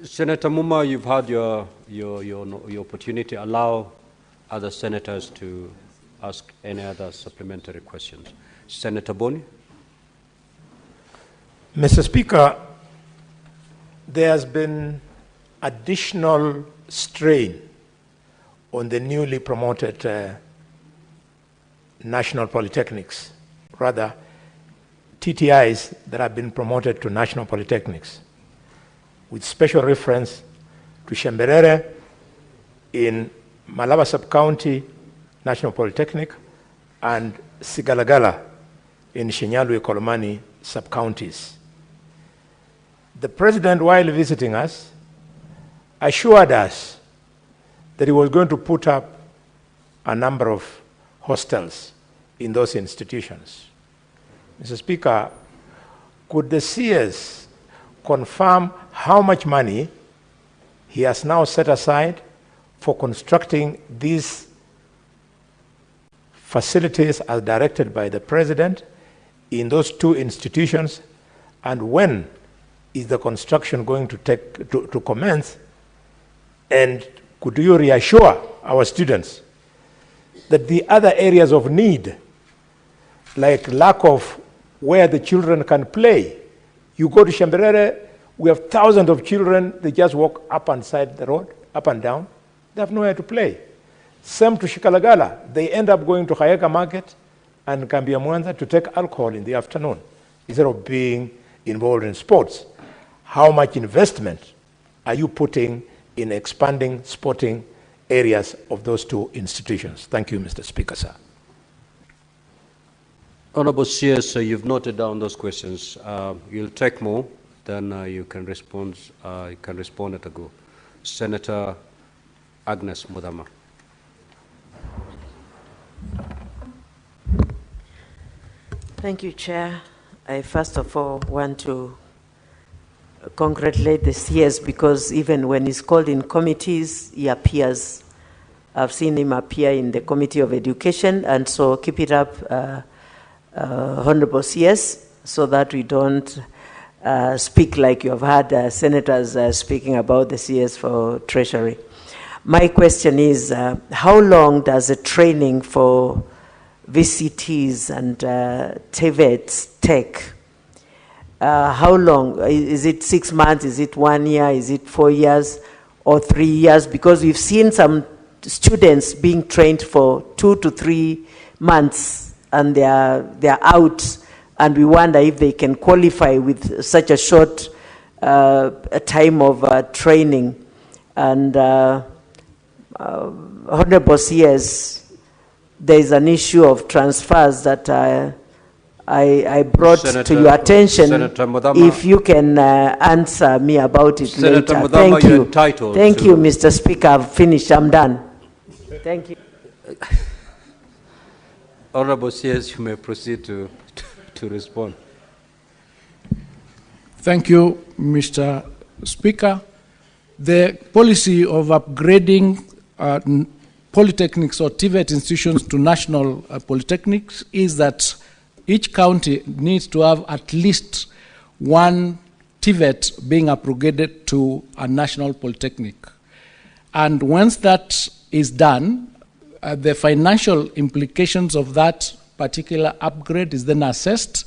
Senator Muma, you've had your opportunity. Allow other senators to ask any other supplementary questions. Senator Boni. Mr. Speaker, there has been additional strain on the newly promoted national polytechnics, rather TTIs that have been promoted to national polytechnics, with special reference to Shemberere in Malaba Sub-County National Polytechnic and Sigalagala in Shinyalu Kolomani Sub-Counties. The President, while visiting us, assured us that he was going to put up a number of hostels in those institutions. Mr. Speaker, could the CS confirm how much money he has now set aside for constructing these facilities as directed by the President in those two institutions, and when is the construction going to commence? And could you reassure our students that the other areas of need, like lack of where the children can play, you go to Shemberere, we have thousands of children, they just walk up and side the road, up and down, they have nowhere to play. Same to Shikalagala, they end up going to Hayeka Market and Gambia Mwanza to take alcohol in the afternoon instead of being involved in sports. How much investment are you putting in expanding sporting areas of those two institutions? Thank you, Mr. Speaker, sir. Honorable CS, you've noted down those questions. You'll take more, then you can respond at a go. Senator Agnes Mudama. Thank you, Chair. I first of all want to congratulate the CS, because even when he's called in committees, he appears. I've seen him appear in the Committee of Education, and so keep it up, Honorable CS, so that we don't speak like you have had senators speaking about the CS for Treasury. My question is, how long does the training for VCTs and TVETs take? How long? Is it 6 months? Is it 1 year? Is it 4 years or 3 years? Because we've seen some students being trained for 2 to 3 months and they're out, and we wonder if they can qualify with such a short time of training. And Honorable CS, there is an issue of transfers that I brought to your attention. Senator Mudama, if you can answer me about it Senator later. Mudama, Thank you. Thank you, Mr. Speaker. I've finished. I'm done. Thank you. Honorable CS, you may proceed to respond. Thank you, Mr. Speaker. The policy of upgrading polytechnics or TVET institutions to national polytechnics is that each county needs to have at least one TVET being upgraded to a national polytechnic. And once that is done, the financial implications of that particular upgrade is then assessed,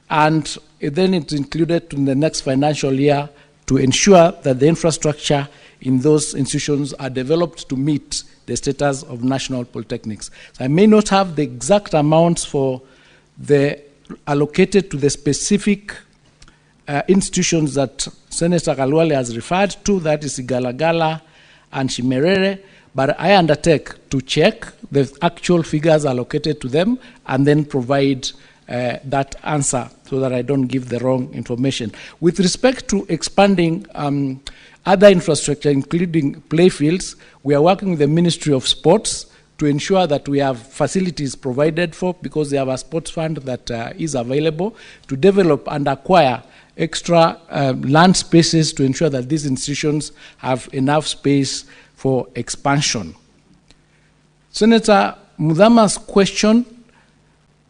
and then it's included in the next financial year to ensure that the infrastructure in those institutions are developed to meet the status of national polytechnics. So I may not have the exact amounts for the allocated to the specific institutions that Senator Kalwale has referred to, that is Igalagala and Shimerere, but I undertake to check the actual figures allocated to them and then provide that answer so that I don't give the wrong information. With respect to expanding other infrastructure, including playfields, we are working with the Ministry of Sports to ensure that we have facilities provided for, because they have a sports fund that is available, to develop and acquire extra land spaces to ensure that these institutions have enough space for expansion. Senator Mudama's question,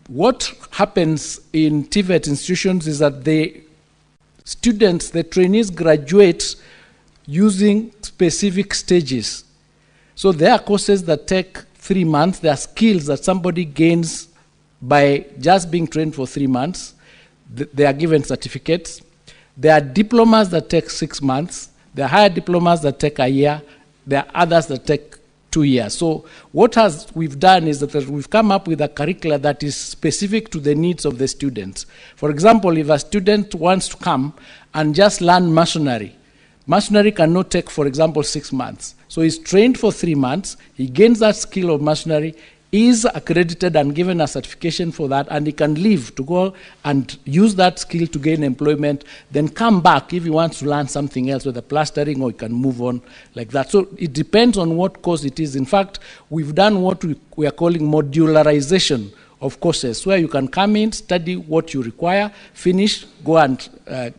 what happens in TVET institutions is that the students, the trainees, graduate using specific stages. So there are courses that take 3 months. There are skills that somebody gains by just being trained for 3 months. They are given certificates. There are diplomas that take 6 months. There are higher diplomas that take a year. There are others that take 2 years. So what we've done is that we've come up with a curricula that is specific to the needs of the students. For example, if a student wants to come and just learn masonry cannot take, for example, 6 months. So he's trained for 3 months, he gains that skill of masonry, is accredited and given a certification for that, and he can leave to go and use that skill to gain employment, then come back if he wants to learn something else, whether plastering, or he can move on like that. So it depends on what course it is. In fact, we've done what we are calling modularization of courses, where you can come in, study what you require, finish, go and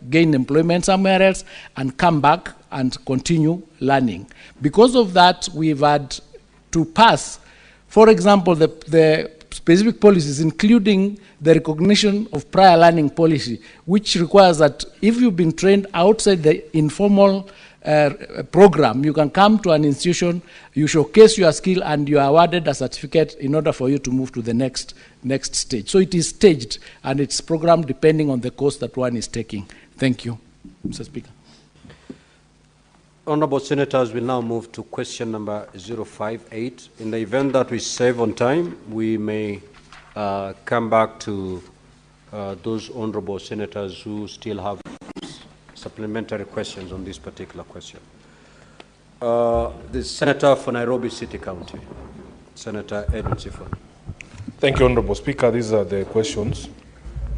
gain employment somewhere else, and come back and continue learning. Because of that, we've had to pass, for example, the specific policies, including the recognition of prior learning policy, which requires that if you've been trained outside the informal program, you can come to an institution, you showcase your skill, and you are awarded a certificate in order for you to move to the next stage. So it is staged, and it's programmed depending on the course that one is taking. Thank you, Mr. Speaker. Honourable Senators, we now move to question number 058. In the event that we save on time, we may come back to those honourable senators who still have supplementary questions on this particular question. The Senator for Nairobi City County, Senator Edwin Sifuna. Thank you, Honourable Speaker. These are the questions.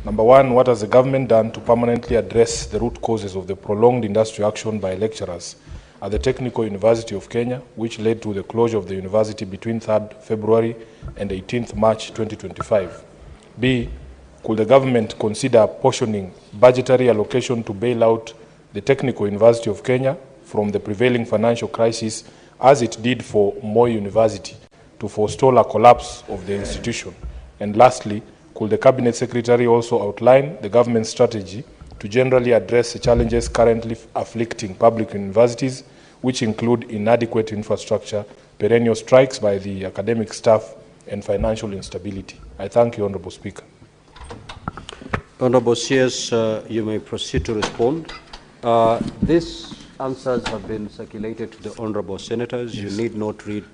Number one, what has the government done to permanently address the root causes of the prolonged industrial action by lecturers at the Technical University of Kenya, which led to the closure of the university between 3rd February and 18th March 2025? B, could the government consider apportioning budgetary allocation to bail out the Technical University of Kenya from the prevailing financial crisis, as it did for Moi University, to forestall a collapse of the institution? And lastly, could the Cabinet Secretary also outline the government's strategy to generally address the challenges currently afflicting public universities, which include inadequate infrastructure, perennial strikes by the academic staff, and financial instability? I thank you, Honourable Speaker. Honourable CS, you may proceed to respond. These answers have been circulated to the Honourable Senators. Yes. You need not read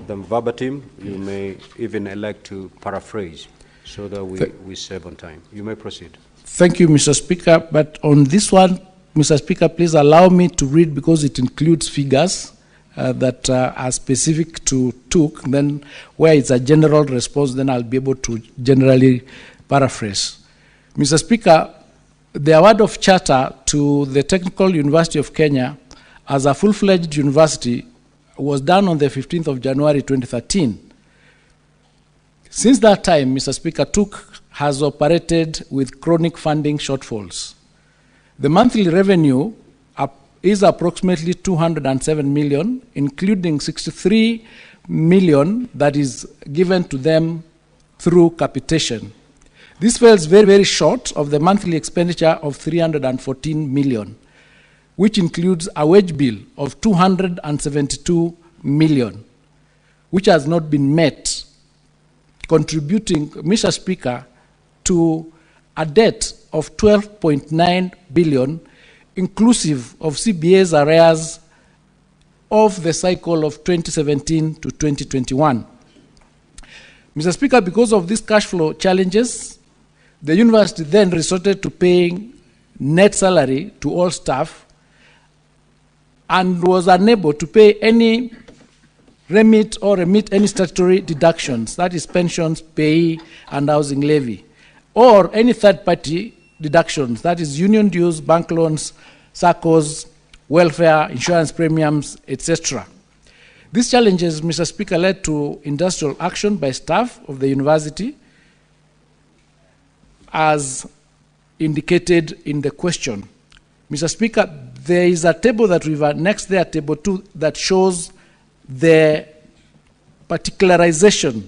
them verbatim. You may even elect to paraphrase so that we save on time. You may proceed. Thank you, Mr. Speaker. But on this one, Mr. Speaker, please allow me to read, because it includes figures that are specific to TUK. Then where it's a general response, then I'll be able to generally paraphrase. Mr. Speaker, the award of charter to the Technical University of Kenya as a full-fledged university was done on the 15th of January 2013. Since that time, Mr. Speaker, TUK has operated with chronic funding shortfalls. The monthly revenue is approximately 207 million, including 63 million that is given to them through capitation. This falls very, very short of the monthly expenditure of 314 million, which includes a wage bill of 272 million, which has not been met, contributing, Mr. Speaker, to a debt of 12.9 billion, inclusive of CBA's arrears of the cycle of 2017 to 2021. Mr. Speaker, because of these cash flow challenges, the university then resorted to paying net salary to all staff and was unable to pay any remit any statutory deductions, that is pensions, pay, and housing levy, or any third-party deductions, that is union dues, bank loans, SACCOs, welfare, insurance premiums, etc. These challenges, Mr. Speaker, led to industrial action by staff of the university, as indicated in the question. Mr. Speaker, there is a table that we've annexed there, table 2, that shows the particularization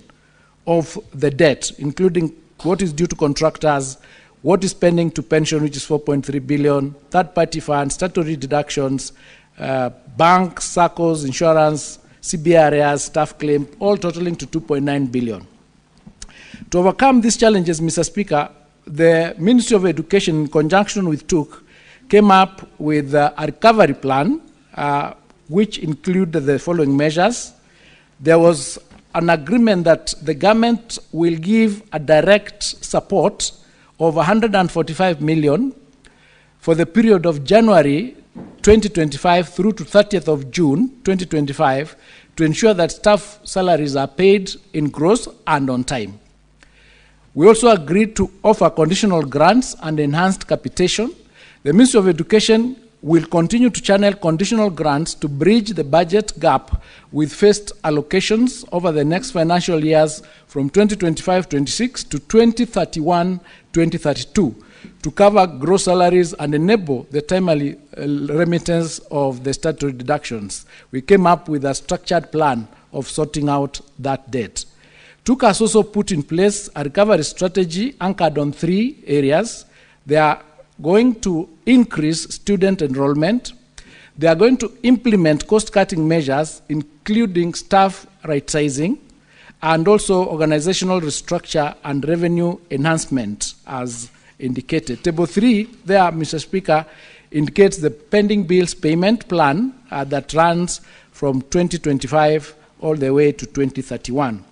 of the debt, including what is due to contractors, what is pending to pension, which is 4.3 billion, third-party funds, statutory deductions, banks, SACCOs, insurance, CBA arrears, staff claim, all totaling to 2.9 billion. To overcome these challenges, Mr. Speaker, the Ministry of Education, in conjunction with TUK, came up with a recovery plan, which included the following measures. There was an agreement that the government will give a direct support of 145 million for the period of January 2025 through to 30th of June 2025 to ensure that staff salaries are paid in gross and on time. We also agreed to offer conditional grants and enhanced capitation. The Ministry of Education will continue to channel conditional grants to bridge the budget gap with phased allocations over the next financial years from 2025-26 to 2031-2032 to cover gross salaries and enable the timely remittance of the statutory deductions. We came up with a structured plan of sorting out that debt. TUK has also put in place a recovery strategy anchored on 3 areas. They are going to increase student enrollment. They are going to implement cost-cutting measures, including staff right-sizing, and also organizational restructure and revenue enhancement, as indicated. Table 3 there, Mr. Speaker, indicates the pending bills payment plan that runs from 2025 all the way to 2031.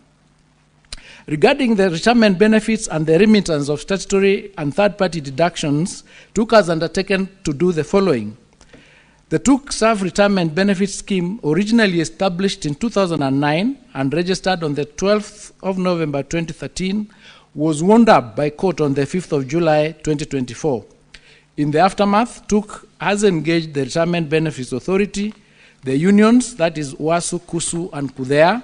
Regarding the retirement benefits and the remittance of statutory and third-party deductions, TUK has undertaken to do the following. The TUK Staff Retirement Benefit Scheme, originally established in 2009 and registered on the 12th of November 2013, was wound up by court on the 5th of July 2024. In the aftermath, TUK has engaged the Retirement Benefits Authority, the unions, that is WASU, KUSU, and KUDEA,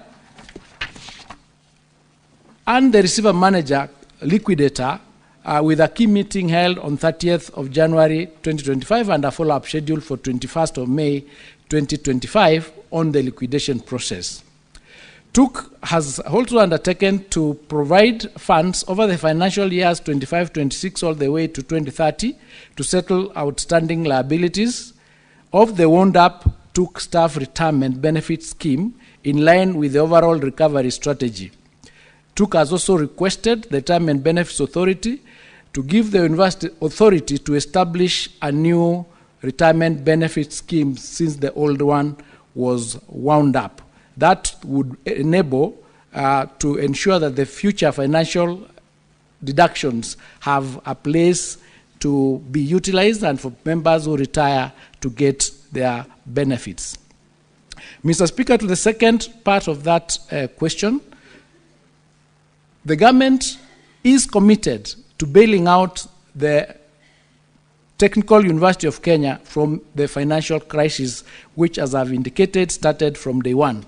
and the receiver manager, liquidator, with a key meeting held on 30th of January 2025 and a follow-up schedule for 21st of May 2025 on the liquidation process. TUK has also undertaken to provide funds over the financial years 25-26 all the way to 2030 to settle outstanding liabilities of the wound-up TUK Staff Retirement Benefit Scheme in line with the overall recovery strategy. TUK has also requested the Retirement Benefits Authority to give the University Authority to establish a new retirement benefit scheme since the old one was wound up. That would enable to ensure that the future financial deductions have a place to be utilized and for members who retire to get their benefits. Mr. Speaker, to the second part of that question, the government is committed to bailing out the Technical University of Kenya from the financial crisis, which, as I've indicated, started from day one.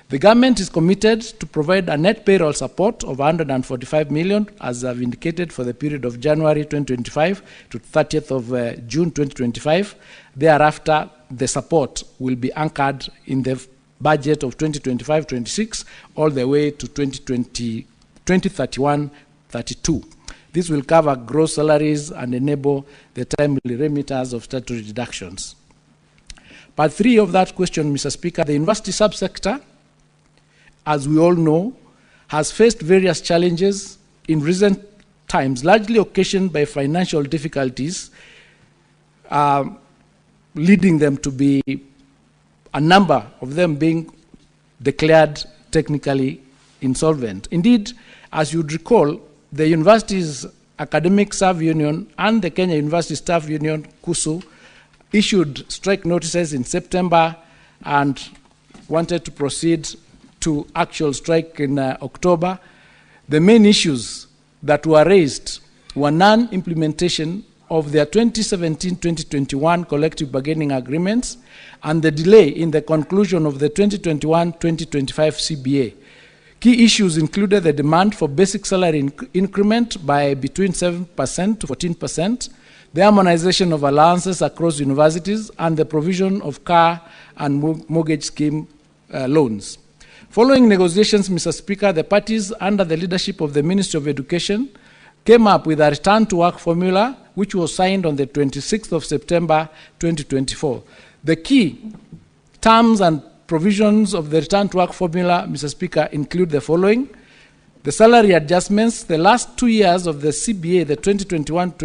The government is committed to provide a net payroll support of 145 million, as I've indicated, for the period of January 2025 to 30th of June 2025. Thereafter, the support will be anchored in the budget of 2025-26 all the way to 2031-32. This will cover gross salaries and enable the timely remittance of statutory deductions. Part 3 of that question, Mr. Speaker, the university subsector, as we all know, has faced various challenges in recent times, largely occasioned by financial difficulties, leading them to be, a number of them being declared technically insolvent. Indeed, as you'd recall, the university's academic staff union and the Kenya University Staff Union, KUSU, issued strike notices in September and wanted to proceed to actual strike in October. The main issues that were raised were non-implementation of their 2017-2021 collective bargaining agreements and the delay in the conclusion of the 2021-2025 CBA. Key issues included the demand for basic salary increment by between 7% to 14%, the harmonization of allowances across universities, and the provision of car and mortgage scheme loans. Following negotiations, Mr. Speaker, the parties under the leadership of the Ministry of Education came up with a return-to-work formula which was signed on the 26th of September 2024. The key terms and provisions of the return to work formula, Mr. Speaker, include the following. The salary adjustments, the last 2 years of the CBA, the 2021-25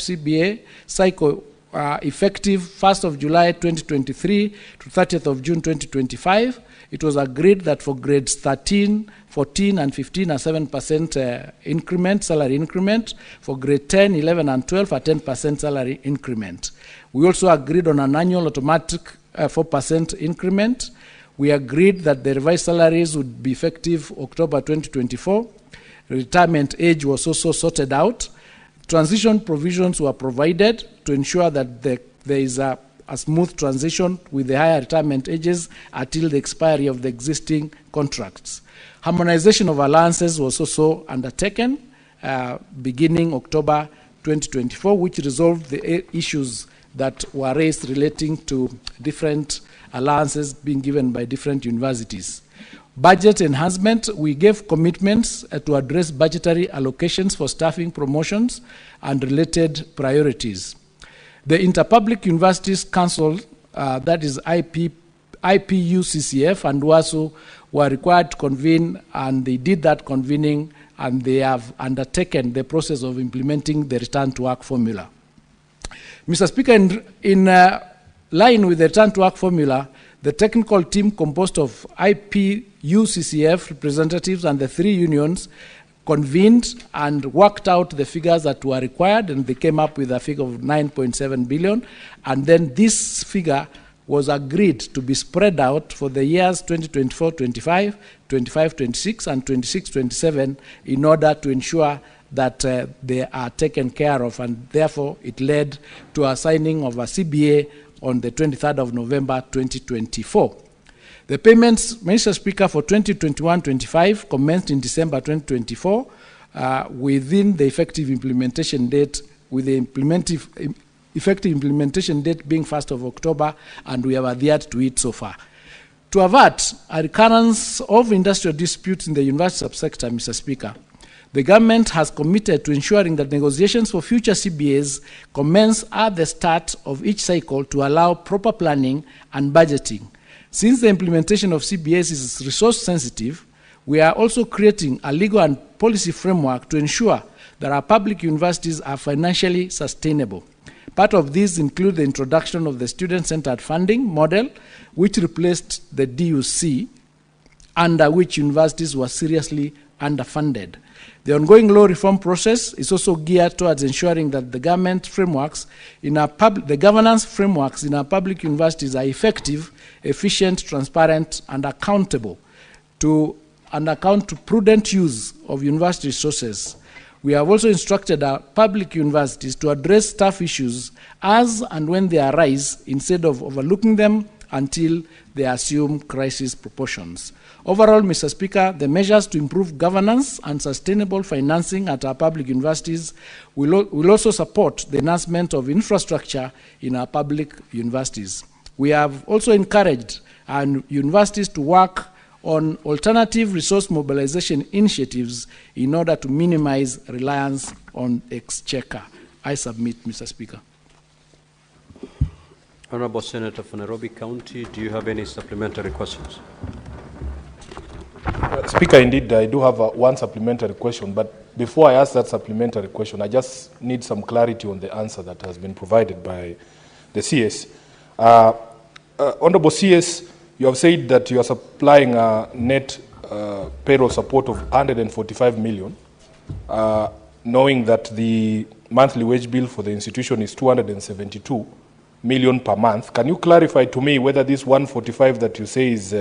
CBA cycle, effective 1st of July 2023 to 30th of June 2025. It was agreed that for grades 13, 14, and 15, a 7% increment, salary increment. For grade 10, 11, and 12, a 10% salary increment. We also agreed on an annual automatic 4% increment. We agreed that the revised salaries would be effective October 2024. Retirement age was also sorted out. Transition provisions were provided to ensure that there is a smooth transition with the higher retirement ages until the expiry of the existing contracts. Harmonization of allowances was also undertaken beginning October 2024, which resolved the issues that were raised relating to different allowances being given by different universities. Budget enhancement, we gave commitments to address budgetary allocations for staffing promotions and related priorities. The Interpublic Universities Council, that is IPUCCF and WASU, were required to convene, and they did that convening, and they have undertaken the process of implementing the return to work formula. Mr. Speaker, in line with the return to work formula, the technical team composed of IPUCCF representatives and the 3 unions convened and worked out the figures that were required, and they came up with a figure of 9.7 billion. And then this figure was agreed to be spread out for the years 2024-25, 25-26, and 26-27 in order to ensure that they are taken care of, and therefore it led to a signing of a CBA on the 23rd of November 2024. The payments, Mr. Speaker, for 2021-25 commenced in December 2024 within the effective implementation date, with the effective implementation date being 1st of October, and we have adhered to it so far. To avert a recurrence of industrial disputes in the university subsector, Mr. Speaker, the government has committed to ensuring that negotiations for future CBAs commence at the start of each cycle to allow proper planning and budgeting. Since the implementation of CBAs is resource sensitive, we are also creating a legal and policy framework to ensure that our public universities are financially sustainable. Part of these include the introduction of the student-centered funding model, which replaced the DUC, under which universities were seriously underfunded. The ongoing law reform process is also geared towards ensuring that the governance frameworks in our public universities are effective, efficient, transparent, and accountable to prudent use of university resources. We have also instructed our public universities to address staff issues as and when they arise, instead of overlooking them until they assume crisis proportions. Overall, Mr. Speaker, the measures to improve governance and sustainable financing at our public universities will also support the enhancement of infrastructure in our public universities. We have also encouraged our universities to work on alternative resource mobilization initiatives in order to minimize reliance on exchequer. I submit, Mr. Speaker. Honorable Senator from Nairobi County, do you have any supplementary questions? Speaker, indeed, I do have one supplementary question, but before I ask that supplementary question, I just need some clarity on the answer that has been provided by the CS. Honorable CS, you have said that you are supplying a net payroll support of 145 million, knowing that the monthly wage bill for the institution is 272 million per month. Can you clarify to me whether this 145 that you say is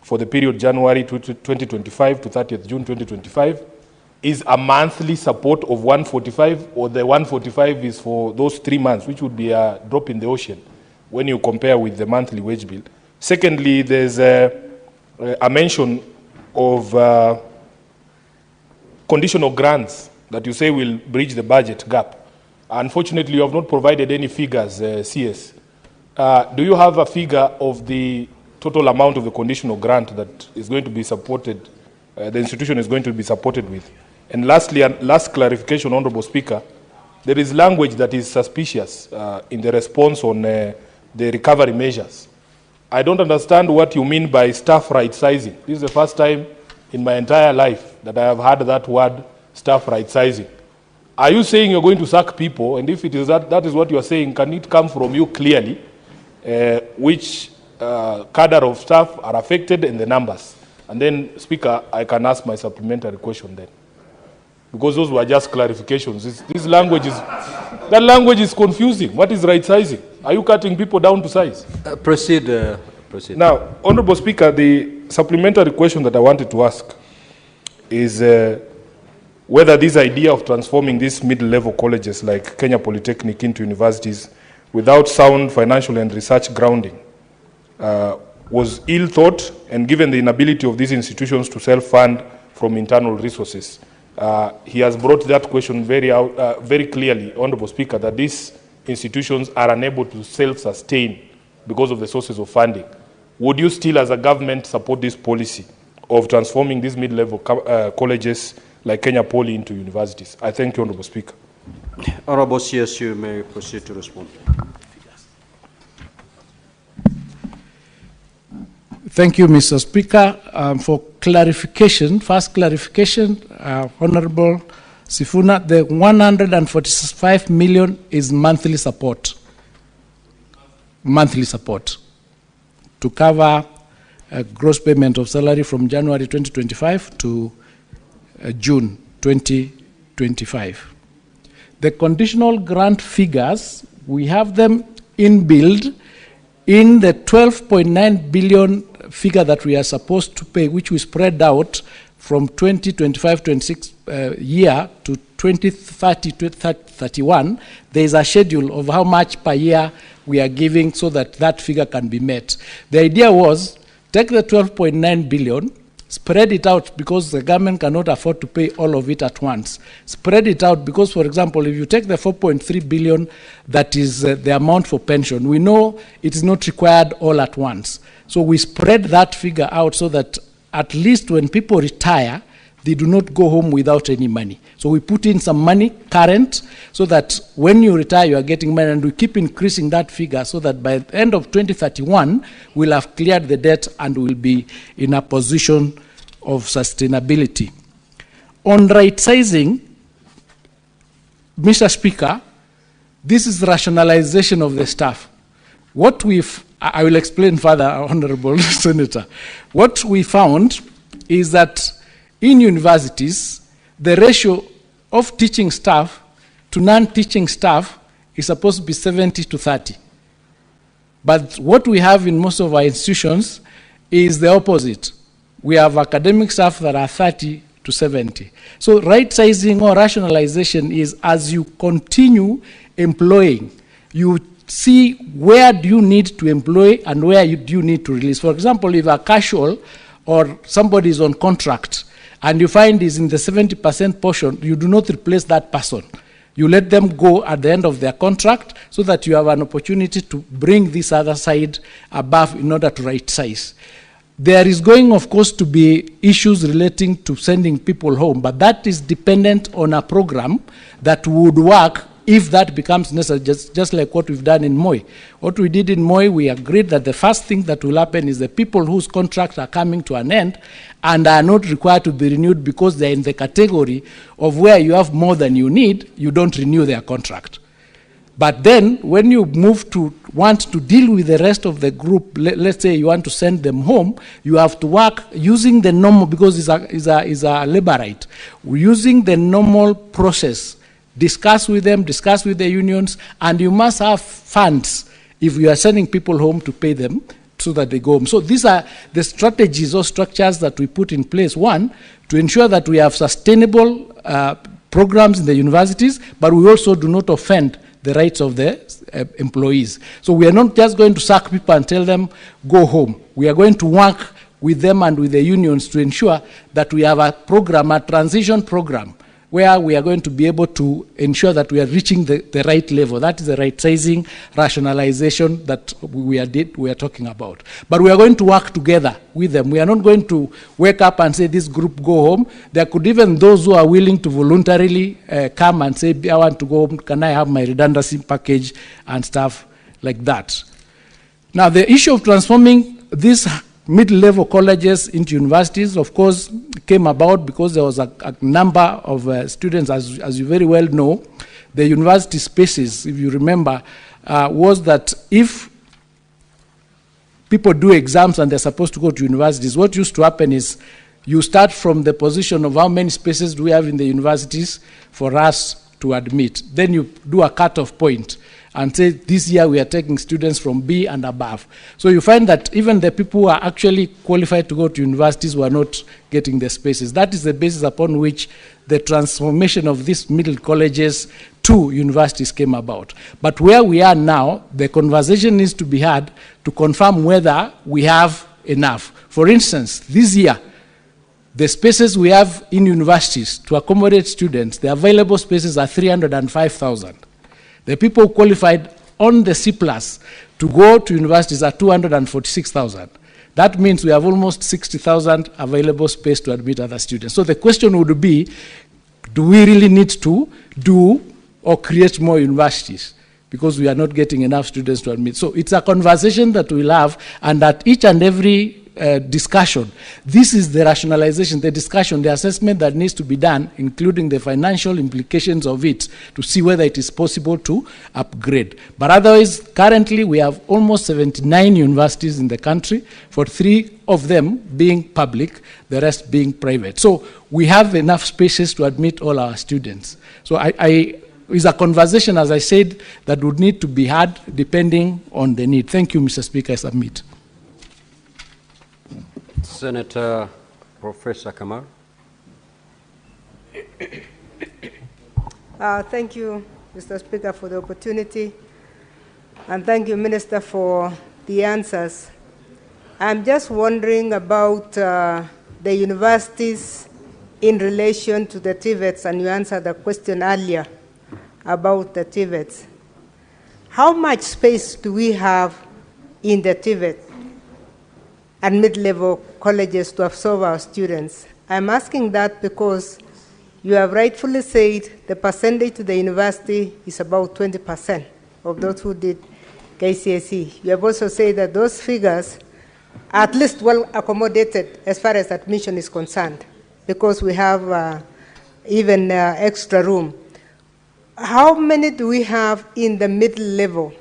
for the period January 2025 to 30th June 2025 is a monthly support of 145, or the 145 is for those 3 months, which would be a drop in the ocean when you compare with the monthly wage bill? Secondly, there's a mention of conditional grants that you say will bridge the budget gap. Unfortunately, you have not provided any figures, CS. Do you have a figure of the total amount of the conditional grant that is going to be supported, the institution is going to be supported with? And lastly, and last clarification, Honorable Speaker, there is language that is suspicious in the response on the recovery measures. I don't understand what you mean by staff right-sizing. This is the first time in my entire life that I have heard that word, staff right-sizing. Are you saying you're going to sack people? And if it is that is what you are saying, can it come from you clearly, which cadre of staff are affected and the numbers? And then, Speaker, I can ask my supplementary question then. Because those were just clarifications. This language is, that language is confusing. What is right-sizing? Are you cutting people down to size? Proceed. Now, Honorable Speaker, the supplementary question that I wanted to ask is whether this idea of transforming these middle-level colleges like Kenya Polytechnic into universities without sound financial and research grounding was ill-thought, and given the inability of these institutions to self-fund from internal resources. He has brought that question very clearly, Honorable Speaker, that these institutions are unable to self-sustain because of the sources of funding. Would you still, as a government, support this policy of transforming these mid-level colleges like Kenya Poly into universities? I thank you, Honorable Speaker. Honorable CS, you may proceed to respond. Thank you, Mr. Speaker. For clarification, first clarification, Honorable Sifuna, the 145 million is monthly support. Monthly support to cover a gross payment of salary from January 2025 to June 2025. The conditional grant figures, we have them inbuilt in the 12.9 billion figure that we are supposed to pay, which we spread out from 2025-26 year to 2030-31. There is a schedule of how much per year we are giving so that that figure can be met. The idea was, take the 12.9 billion, spread it out because the government cannot afford to pay all of it at once. Spread it out because, for example, if you take the 4.3 billion, that is the amount for pension, we know it is not required all at once. So we spread that figure out so that at least when people retire, they do not go home without any money. So we put in some money current so that when you retire, you are getting money, and we keep increasing that figure so that by the end of 2031, we'll have cleared the debt and will be in a position of sustainability. On right sizing, Mr. Speaker, this is rationalization of the staff. What I will explain further, Honorable Senator. What we found is that in universities, the ratio of teaching staff to non-teaching staff is supposed to be 70 to 30. But what we have in most of our institutions is the opposite. We have academic staff that are 30 to 70. So right sizing or rationalization is as you continue employing, you see where do you need to employ and where do you need to release. For example, if a casual or somebody is on contract and you find is in the 70% portion, you do not replace that person. You let them go at the end of their contract so that you have an opportunity to bring this other side above in order to right size. There is going, of course, to be issues relating to sending people home, but that is dependent on a program that would work if that becomes necessary, just like what we've done in Moi. What we did in Moi, we agreed that the first thing that will happen is the people whose contracts are coming to an end and are not required to be renewed because they're in the category of where you have more than you need, you don't renew their contract. But then, when you move to want to deal with the rest of the group, let's say you want to send them home, you have to work using the normal, because it's a labor right, using the normal process. Discuss with them, discuss with the unions, and you must have funds if you are sending people home to pay them so that they go home. So these are the strategies or structures that we put in place. One, to ensure that we have sustainable programs in the universities, but we also do not offend the rights of the employees. So we are not just going to sack people and tell them, go home. We are going to work with them and with the unions to ensure that we have a program, a transition program, where we are going to be able to ensure that we are reaching the right level. That is the right sizing, rationalization that we are talking about. But we are going to work together with them. We are not going to wake up and say, this group go home. There could even those who are willing to voluntarily come and say, I want to go home, can I have my redundancy package and stuff like that. Now, the issue of transforming these mid-level colleges into universities, of course, came about because there was a number of students, as you very well know. The university spaces, if you remember, was that if people do exams and they're supposed to go to universities, what used to happen is you start from the position of how many spaces do we have in the universities for us to admit. Then you do a cutoff point and say, this year we are taking students from B and above. So you find that even the people who are actually qualified to go to universities were not getting the spaces. That is the basis upon which the transformation of these middle colleges to universities came about. But where we are now, the conversation needs to be had to confirm whether we have enough. For instance, this year, the spaces we have in universities to accommodate students, the available spaces are 305,000. The people who qualified on the C+ to go to universities are 246,000. That means we have almost 60,000 available space to admit other students. So the question would be, do we really need to do or create more universities? Because we are not getting enough students to admit. So it's a conversation that we'll have, and at each and every discussion, this is the rationalization, the discussion, the assessment that needs to be done, including the financial implications of it, to see whether it is possible to upgrade. But otherwise, currently we have almost 79 universities in the country, for 3 of them being public, the rest being private. So we have enough spaces to admit all our students. So it's a conversation, as I said, that would need to be had depending on the need. Thank you, Mr. Speaker. I submit. Senator Professor Kamal. Thank you, Mr. Speaker, for the opportunity, and thank you, Minister, for the answers. I'm just wondering about the universities in relation to the TVETs, and you answered the question earlier about the TVETs. How much space do we have in the TVET and mid-level colleges to absorb our students? I'm asking that because you have rightfully said the percentage to the university is about 20% of those who did KCSE. You have also said that those figures are at least well accommodated as far as admission is concerned, because we have even extra room. How many do we have in the middle level?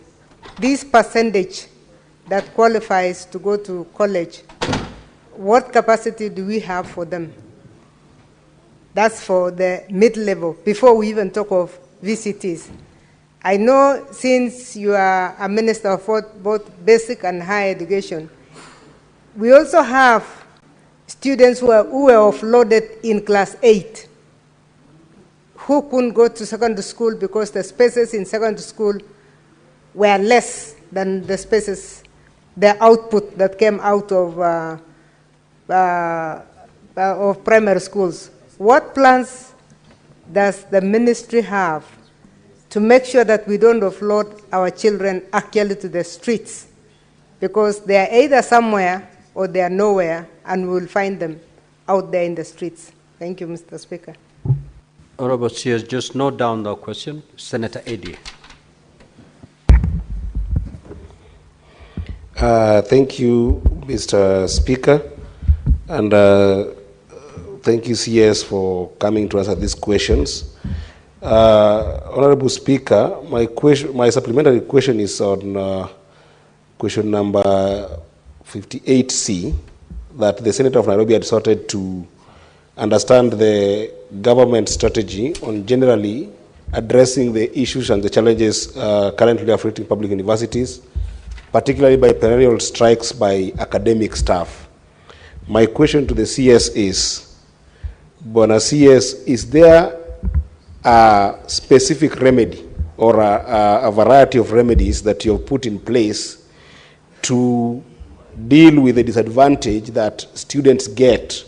This percentage that qualifies to go to college, what capacity do we have for them? That's for the mid-level, before we even talk of VCTs. I know since you are a minister of both basic and higher education, we also have students who were offloaded in class 8, who couldn't go to secondary school because the spaces in secondary school were less than the spaces, the output that came out of primary schools. What plans does the ministry have to make sure that we don't offload our children actually to the streets? Because they are either somewhere or they are nowhere, and we will find them out there in the streets. Thank you, Mr. Speaker. Honorable CS, just note down the question. Senator Eddy. Thank you, Mr. Speaker, and thank you, CS, for coming to answer these questions. Honorable Speaker, my supplementary question is on question number 58C, that the Senator of Nairobi had sought to understand the government strategy on generally addressing the issues and the challenges currently affecting public universities, particularly by perennial strikes by academic staff. My question to the CS is, Bona CS, is there a specific remedy or a variety of remedies that you have put in place to deal with the disadvantage that students get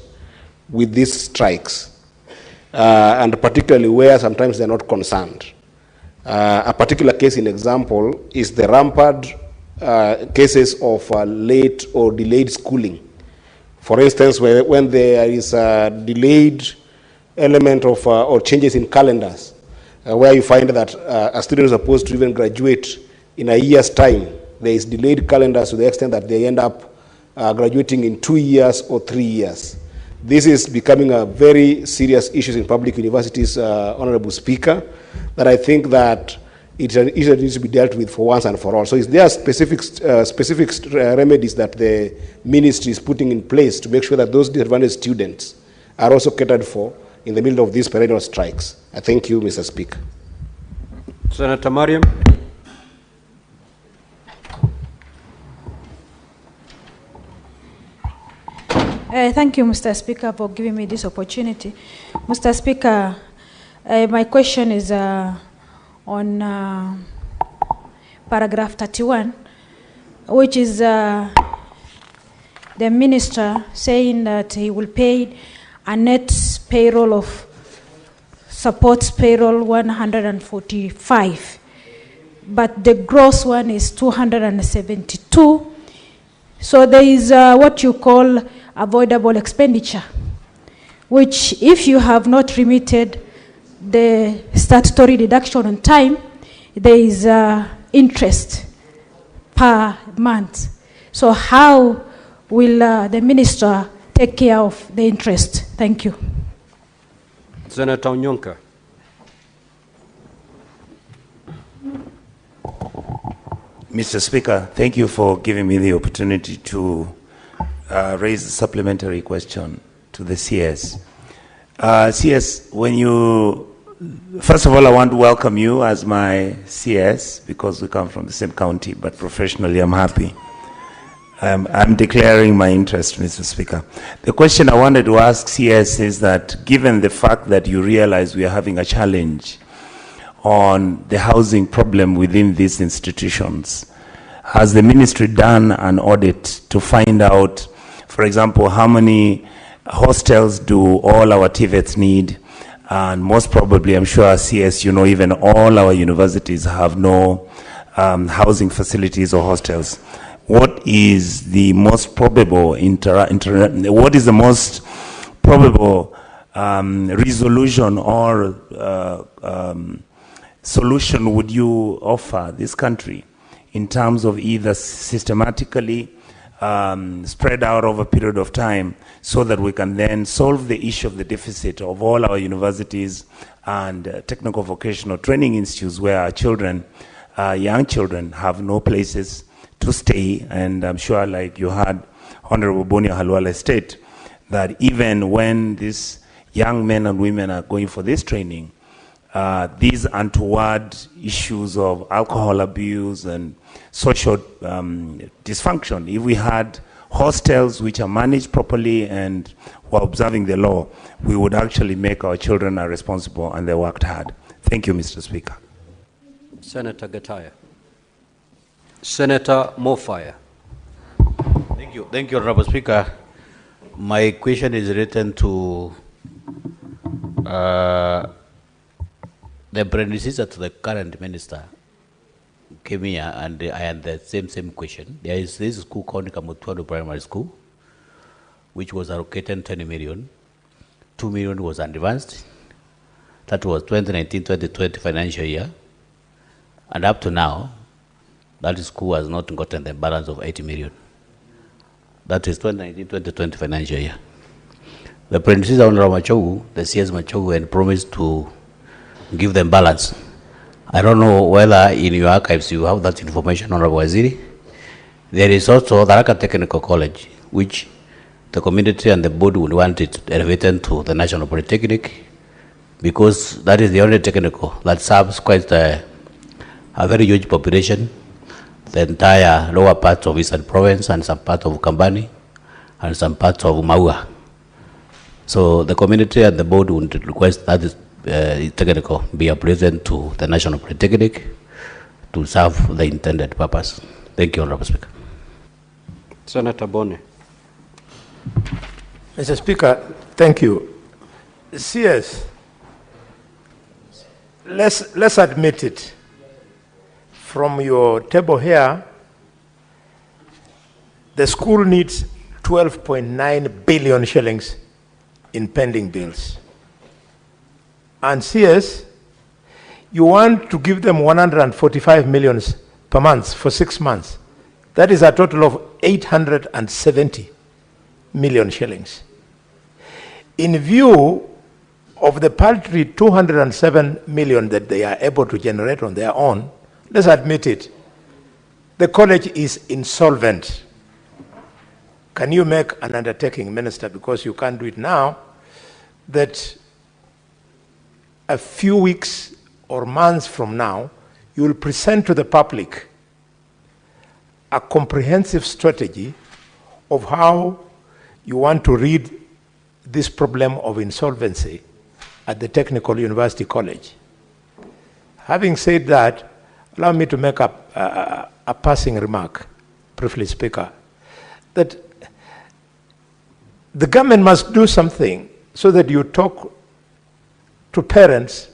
with these strikes? and particularly where sometimes they're not concerned. A particular case in example is the rampant cases of late or delayed schooling. For instance, when there is a delayed element of or changes in calendars, where you find that a student is supposed to even graduate in a year's time, there is delayed calendars to the extent that they end up graduating in 2 years or 3 years. This is becoming a very serious issue in public universities, Honorable Speaker, that I think that it needs to be dealt with for once and for all. So there are specific remedies that the ministry is putting in place to make sure that those disadvantaged students are also catered for in the middle of these perennial strikes. I thank you, Mr. Speaker. Senator Mariam. Thank you, Mr. Speaker, for giving me this opportunity. Mr. Speaker, my question is on paragraph 31, which is the minister saying that he will pay a net payroll of supports payroll 145, but the gross one is 272. So there is what you call avoidable expenditure, which if you have not remitted the statutory deduction on time, there is interest per month. So how will the minister take care of the interest? Thank you. Senator Onyonka. Mr. Speaker, thank you for giving me the opportunity to raise a supplementary question to the CS. CS, first of all, I want to welcome you as my CS because we come from the same county, but professionally I'm happy. I'm declaring my interest, Mr. Speaker. The question I wanted to ask CS is that given the fact that you realize we are having a challenge on the housing problem within these institutions, has the ministry done an audit to find out, for example, how many hostels do all our TVETs need? And most probably, I'm sure CS, you know, even all our universities have no housing facilities or hostels. What is the most probable resolution or solution would you offer this country in terms of either systematically spread out over a period of time so that we can then solve the issue of the deficit of all our universities and technical vocational training institutes where our children, young children, have no places to stay? And I'm sure, like you had Honorable Bonia Halwala state, that even when these young men and women are going for this training, these untoward issues of alcohol abuse and social dysfunction, if we had hostels which are managed properly and were observing the law, we would actually make our children are responsible and they worked hard. Thank you, Mr. Speaker. Senator Gataya. Senator Mofire. Thank you, Honorable Speaker. My question is written to the predecessor to the current minister came here, and I had the same question. There is this school called Kamutwado Primary School, which was allocated 20 million. 2 million was advanced. That was 2019-2020 financial year. And up to now, that school has not gotten the balance of 80 million. That is 2019-2020 financial year. The predecessor, Honorable Machogu, the CS Machogu, had promised to give them balance. I don't know whether in your archives you have that information, Honorable Waziri. There is also the Tharaka Technical College, which the community and the board would want it elevated to the National Polytechnic, because that is the only technical that serves quite a very huge population, the entire lower part of Eastern Province and some part of Kambani and some parts of Maua. So the community and the board would request that this technical be upgraded to the National Polytechnic to serve the intended purpose. Thank you, Honorable Speaker. Senator Bone. Mr. Speaker, thank you. CS, let's admit it. From your table here, the school needs 12.9 billion shillings in pending bills. And CS, you want to give them 145 millions per month for 6 months. That is a total of 870 million shillings. In view of the paltry 207 million that they are able to generate on their own, let's admit it, the college is insolvent. Can you make an undertaking, Minister, because you can't do it now, that a few weeks or months from now, you will present to the public a comprehensive strategy of how you want to rid this problem of insolvency at the Technical University College. Having said that, allow me to make a passing remark, briefly, Speaker, that the government must do something so that you talk to parents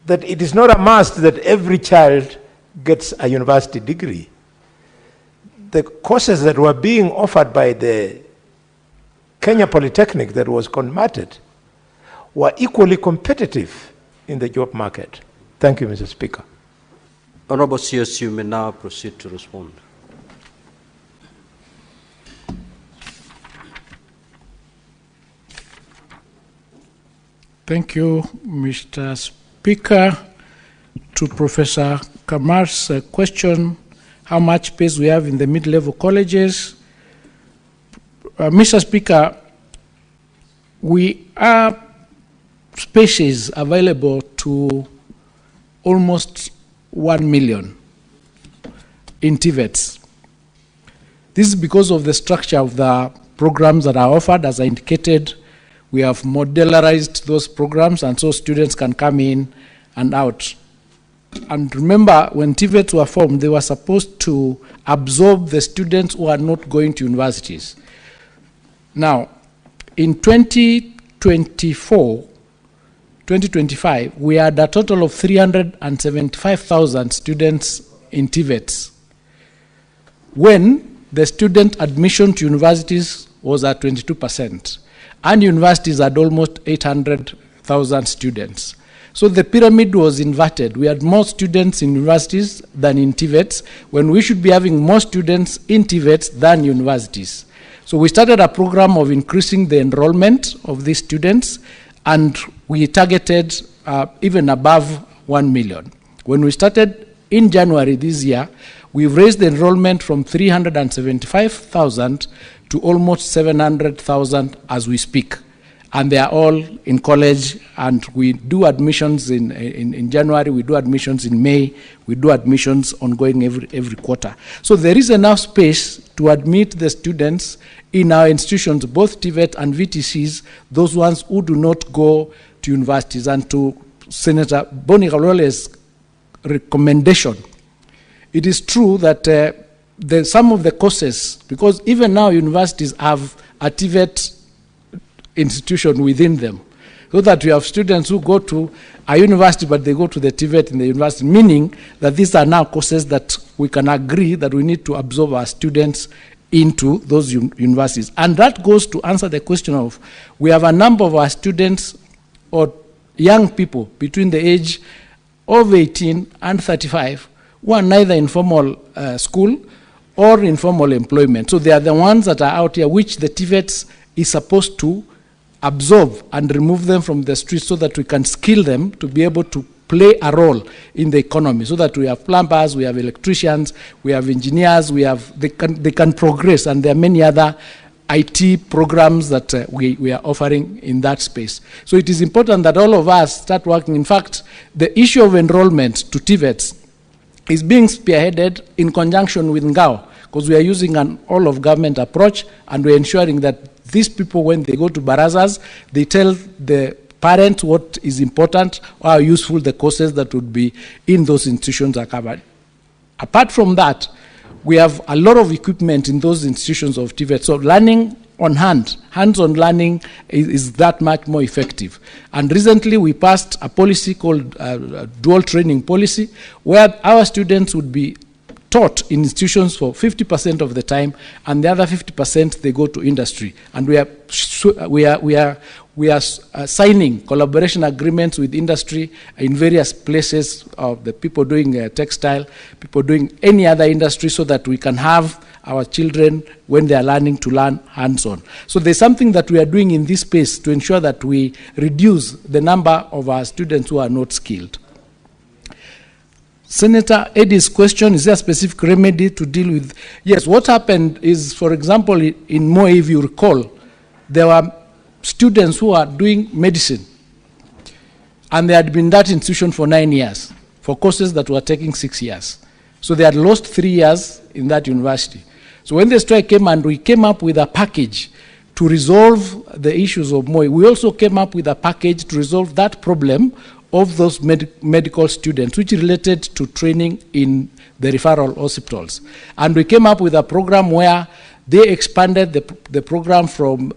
that it is not a must that every child gets a university degree. The courses that were being offered by the Kenya Polytechnic that was converted were equally competitive in the job market. Thank you, Mr. Speaker. Honorable CS, you may now proceed to respond. Thank you, Mr. Speaker. To Professor Kamar's question, how much space we have in the mid-level colleges. Mr. Speaker, we are spaces available to almost 1 million in TVETs. This is because of the structure of the programs that are offered. As I indicated, we have modularized those programs, and so students can come in and out. And remember, when TVETs were formed, they were supposed to absorb the students who are not going to universities. Now, in 2025, we had a total of 375,000 students in TVETs, when the student admission to universities was at 22%, and universities had almost 800,000 students. So the pyramid was inverted. We had more students in universities than in TVETs, when we should be having more students in TVETs than universities. So we started a program of increasing the enrollment of these students, and we targeted even above 1 million. When we started in January this year, we've raised the enrollment from 375,000 to almost 700,000 as we speak. And they are all in college, and we do admissions in January, we do admissions in May, we do admissions ongoing every quarter. So there is enough space to admit the students in our institutions, both TVET and VTCs, those ones who do not go to universities. And to Senator Boni Kalwale's recommendation, it is true that some of the courses, because even now universities have a TVET institution within them, so that we have students who go to a university but they go to the TVET in the university, meaning that these are now courses that we can agree that we need to absorb our students into those universities. And that goes to answer the question of, we have a number of our students or young people between the age of 18 and 35 who are neither in formal school or in formal employment. So they are the ones that are out here, which the TVETs is supposed to absorb and remove them from the streets, so that we can skill them to be able to play a role in the economy, so that we have plumbers, we have electricians, we have engineers, they can progress, and there are many other IT programs that we are offering in that space. So it is important that all of us start working. In fact, the issue of enrollment to TVETs is being spearheaded in conjunction with Ngao, because we are using an all-of-government approach, and we're ensuring that these people, when they go to barazas, they tell the parents what is important or how useful the courses that would be in those institutions are covered. Apart from that, we have a lot of equipment in those institutions of TVET. So learning on hand. Hands-on learning is that much more effective. And recently we passed a policy called dual training policy, where our students would be taught in institutions for 50% of the time, and the other 50% they go to industry. And we are signing collaboration agreements with industry in various places of the people doing textile, people doing any other industry, so that we can have our children, when they are learning, to learn hands-on. So there's something that we are doing in this space to ensure that we reduce the number of our students who are not skilled. Senator Eddie's question, is there a specific remedy to deal with? Yes, what happened is, for example, in Moi, if you recall, there were students who are doing medicine, and they had been in that institution for 9 years, for courses that were taking 6 years. So they had lost 3 years in that university. So when the strike came and we came up with a package to resolve the issues of Moi, we also came up with a package to resolve that problem of those medical students, which related to training in the referral hospitals. And we came up with a program where they expanded the program from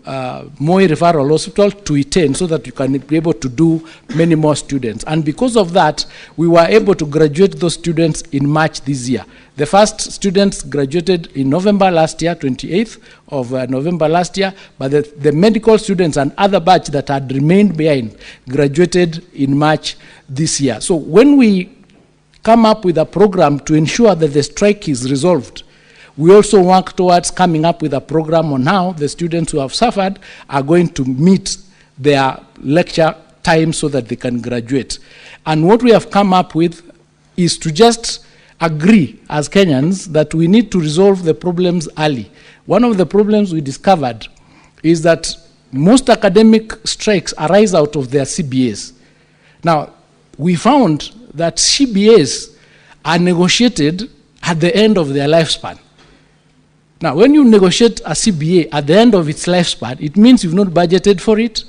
Moi Referral Hospital to Iten, so that you can be able to do many more students. And because of that, we were able to graduate those students in March this year. The first students graduated in November last year, 28th of November last year, but the medical students and other batch that had remained behind graduated in March this year. So when we come up with a program to ensure that the strike is resolved, we also work towards coming up with a program on how the students who have suffered are going to meet their lecture time so that they can graduate. And what we have come up with is to just agree as Kenyans that we need to resolve the problems early. One of the problems we discovered is that most academic strikes arise out of their CBAs. Now, we found that CBAs are negotiated at the end of their lifespan. Now, when you negotiate a CBA at the end of its lifespan, it means you've not budgeted for it,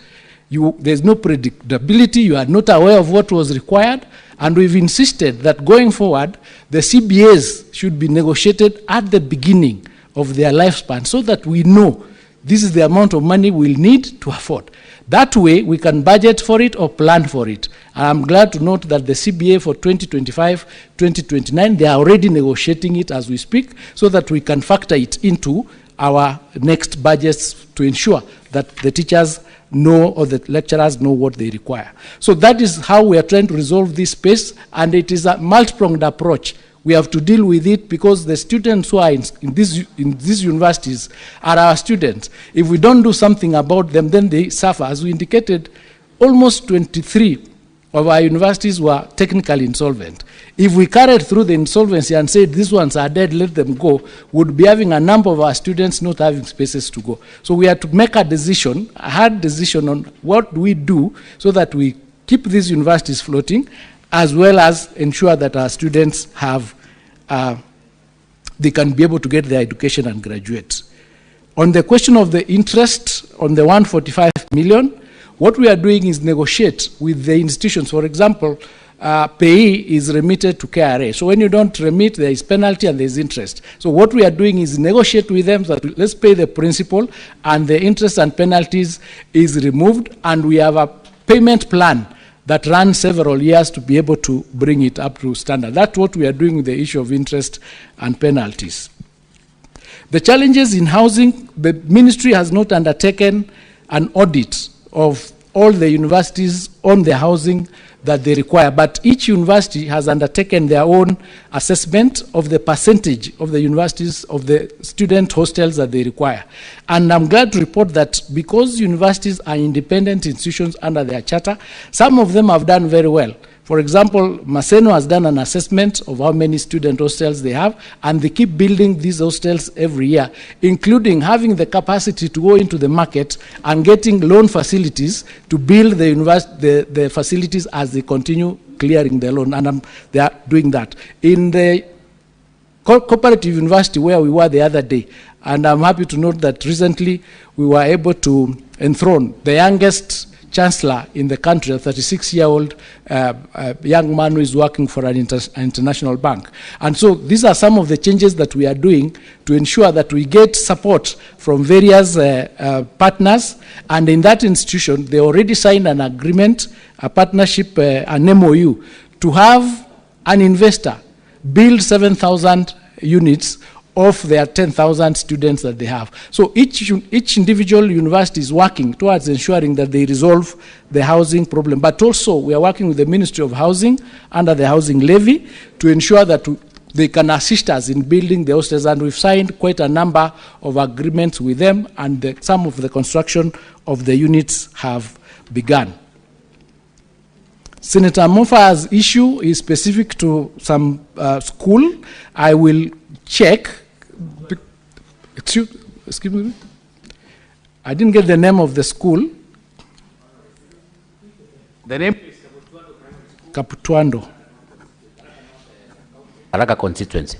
there's no predictability, you are not aware of what was required, and we've insisted that going forward, the CBAs should be negotiated at the beginning of their lifespan, so that we know this is the amount of money we'll need to afford. That way, we can budget for it or plan for it. And I'm glad to note that the CBA for 2025, 2029, they are already negotiating it as we speak, so that we can factor it into our next budgets to ensure that the teachers know, or the lecturers know, what they require. So that is how we are trying to resolve this space, and it is a multi-pronged approach. We have to deal with it because the students who are in these universities are our students. If we don't do something about them, then they suffer. As we indicated, almost 23 of our universities were technically insolvent. If we carried through the insolvency and said these ones are dead, let them go, we would be having a number of our students not having spaces to go. So we had to make a decision, a hard decision, on what we do so that we keep these universities floating, as well as ensure that our students have, they can be able to get their education and graduate. On the question of the interest on the 145 million, what we are doing is negotiate with the institutions. For example, payee is remitted to KRA. So when you don't remit, there is penalty and there is interest. So what we are doing is negotiate with them that let's pay the principal, and the interest and penalties is removed, and we have a payment plan that runs several years to be able to bring it up to standard. That's what we are doing with the issue of interest and penalties. The challenges in housing, the ministry has not undertaken an audit of all the universities on the housing that they require, but each university has undertaken their own assessment of the percentage of the universities of the student hostels that they require. And I'm glad to report that because universities are independent institutions under their charter, some of them have done very well. For example, Maseno has done an assessment of how many student hostels they have, and they keep building these hostels every year, including having the capacity to go into the market and getting loan facilities to build the facilities as they continue clearing the loan, and they are doing that. In the cooperative university where we were the other day, and I'm happy to note that recently we were able to enthrone the youngest chancellor in the country, a 36-year-old young man who is working for an international bank. And so these are some of the changes that we are doing to ensure that we get support from various partners. And in that institution, they already signed an agreement, a partnership, an MOU, to have an investor build 7,000 units of their 10,000 students that they have. So each individual university is working towards ensuring that they resolve the housing problem. But also we are working with the Ministry of Housing under the housing levy to ensure that they can assist us in building the hostels, and we've signed quite a number of agreements with them, and some of the construction of the units have begun. Senator Mofa's issue is specific to some school. I will check. Excuse me. I didn't get the name of the school. The name is Kaputuando. Araka constituency.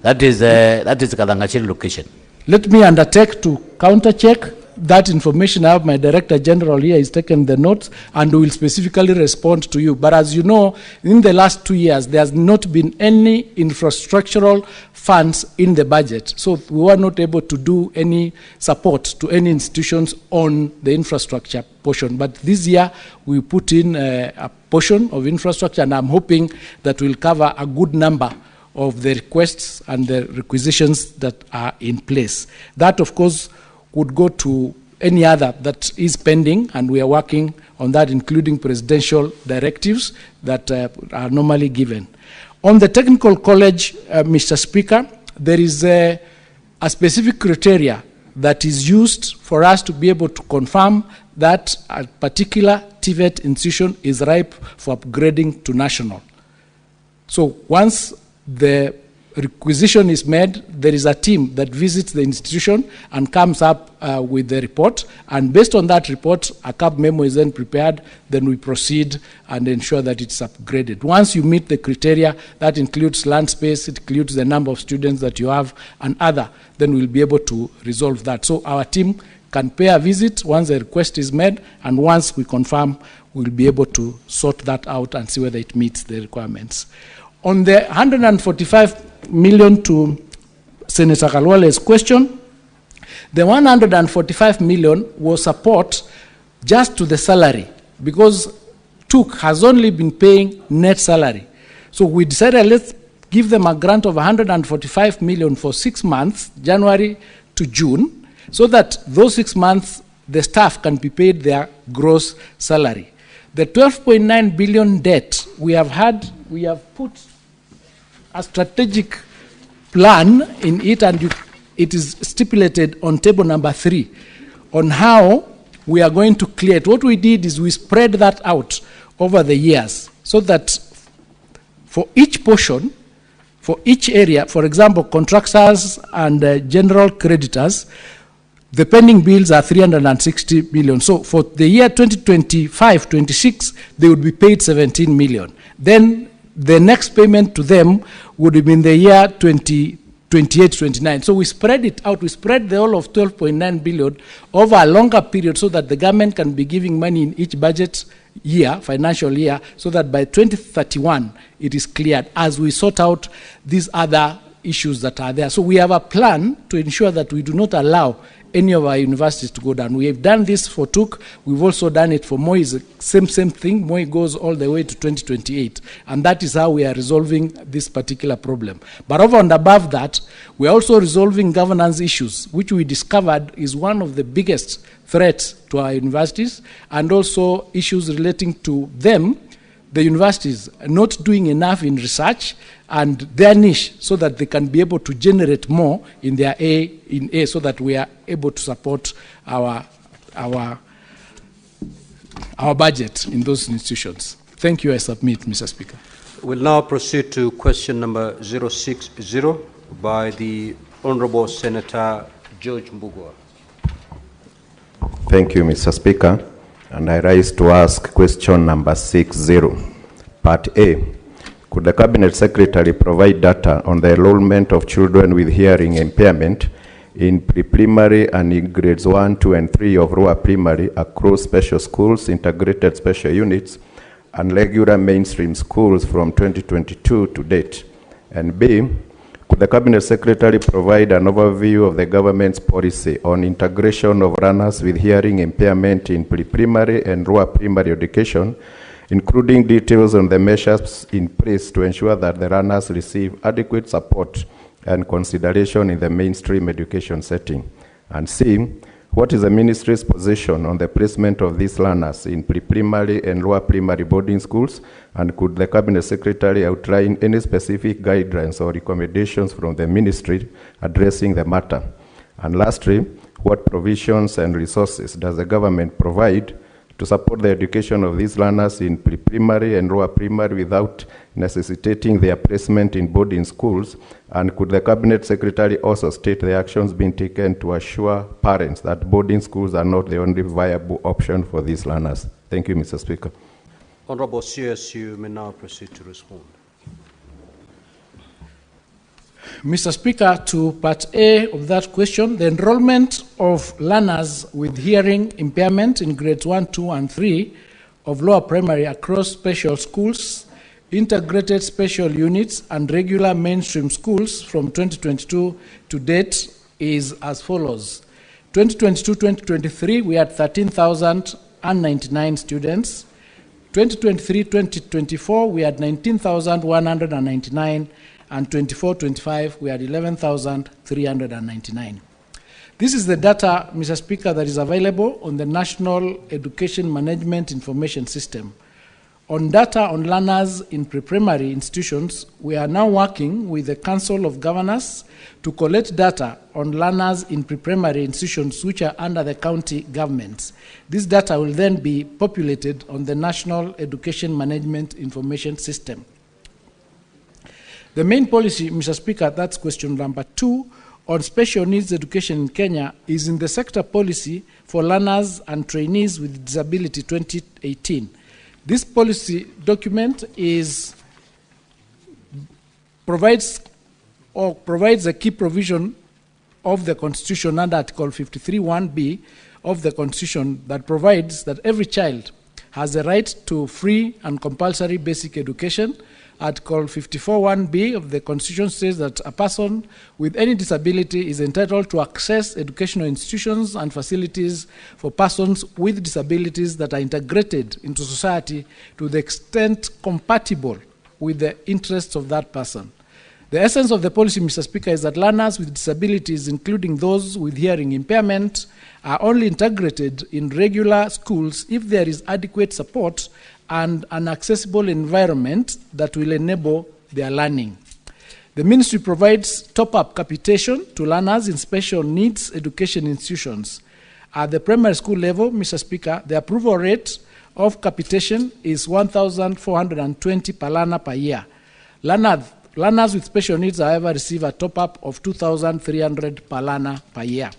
That is Kadangachiri location. Let me undertake to counter-check that information. I have my Director General here, he's taken the notes, and will specifically respond to you. But as you know, in the last 2 years, there has not been any infrastructural funds in the budget. So we were not able to do any support to any institutions on the infrastructure portion. But this year, we put in a portion of infrastructure, and I'm hoping that will cover a good number of the requests and the requisitions that are in place. That, of course, would go to any other that is pending, and we are working on that, including presidential directives that are normally given. On the technical college, Mr. Speaker, there is a specific criteria that is used for us to be able to confirm that a particular TVET institution is ripe for upgrading to national. So once the requisition is made, there is a team that visits the institution and comes up with the report, and based on that report, a CAB memo is then prepared. Then we proceed and ensure that it's upgraded. Once you meet the criteria, that includes land space, it includes the number of students that you have and other, then we'll be able to resolve that. So our team can pay a visit once the request is made, and once we confirm, we'll be able to sort that out and see whether it meets the requirements. On the 145 million to Senator Kalwale's question, the 145 million was support just to the salary, because TUK has only been paying net salary. So we decided, let's give them a grant of 145 million for 6 months, January to June, so that those 6 months the staff can be paid their gross salary. The 12.9 billion debt we have put a strategic plan in it, and it is stipulated on table number 3 on how we are going to clear it. What we did is we spread that out over the years, so that for each portion, for each area, for example, contractors and general creditors, the pending bills are 360 million. So for the year 2025-26, they would be paid 17 million. Then the next payment to them would have been the year 2028-29. So we spread it out. We spread the whole of 12.9 billion over a longer period, so that the government can be giving money in each budget year, financial year, so that by 2031 it is cleared as we sort out these other issues that are there. So we have a plan to ensure that we do not allow any of our universities to go down. We have done this for TUK. We've also done it for MOI. Same thing. MOI goes all the way to 2028. And that is how we are resolving this particular problem. But over and above that, we are also resolving governance issues, which we discovered is one of the biggest threats to our universities, and also issues relating to them, the universities, not doing enough in research and their niche, so that they can be able to generate more in their A, so that we are able to support our budget in those institutions. Thank you. I submit, Mr. Speaker. We'll now proceed to question number 060 by the Honorable Senator George Mbugua. Thank you, Mr. Speaker. And I rise to ask question number 60. Part A. Could the Cabinet Secretary provide data on the enrollment of children with hearing impairment in pre-primary and in grades 1, 2, and 3 of lower primary across special schools, integrated special units, and regular mainstream schools from 2022 to date? And B, could the Cabinet Secretary provide an overview of the government's policy on integration of learners with hearing impairment in pre-primary and lower primary education, including details on the measures in place to ensure that the learners receive adequate support and consideration in the mainstream education setting? And C, what is the Ministry's position on the placement of these learners in pre-primary and lower primary boarding schools? And could the Cabinet Secretary outline any specific guidelines or recommendations from the Ministry addressing the matter? And lastly, what provisions and resources does the government provide to support the education of these learners in pre-primary and lower primary without necessitating their placement in boarding schools? And could the Cabinet Secretary also state the actions being taken to assure parents that boarding schools are not the only viable option for these learners? Thank you, Mr. Speaker. Honorable CS, you may now proceed to respond. Mr. Speaker, to part A of that question, the enrollment of learners with hearing impairment in grades 1, 2, and 3 of lower primary across special schools, integrated special units, and regular mainstream schools from 2022 to date is as follows. 2022-2023, we had 13,099 students. 2023-2024, we had 19,199, and 24-25, we had 11,399. This is the data, Mr. Speaker, that is available on the National Education Management Information System. On data on learners in pre-primary institutions, we are now working with the Council of Governors to collect data on learners in pre-primary institutions which are under the county governments. This data will then be populated on the National Education Management Information System. The main policy, Mr. Speaker, that's question number 2, on special needs education in Kenya is in the sector policy for learners and trainees with disability 2018. This policy document provides a key provision of the Constitution under Article 53(1)(b) of the Constitution that provides that every child has the right to free and compulsory basic education. Article 54(1)(b) of the Constitution says that a person with any disability is entitled to access educational institutions and facilities for persons with disabilities that are integrated into society to the extent compatible with the interests of that person. The essence of the policy, Mr. Speaker, is that learners with disabilities, including those with hearing impairment, are only integrated in regular schools if there is adequate support and an accessible environment that will enable their learning. The ministry provides top-up capitation to learners in special needs education institutions. At the primary school level, Mr. Speaker, the approval rate of capitation is 1,420 per learner per year. Learners with special needs, however, receive a top-up of 2,300 per learner per year.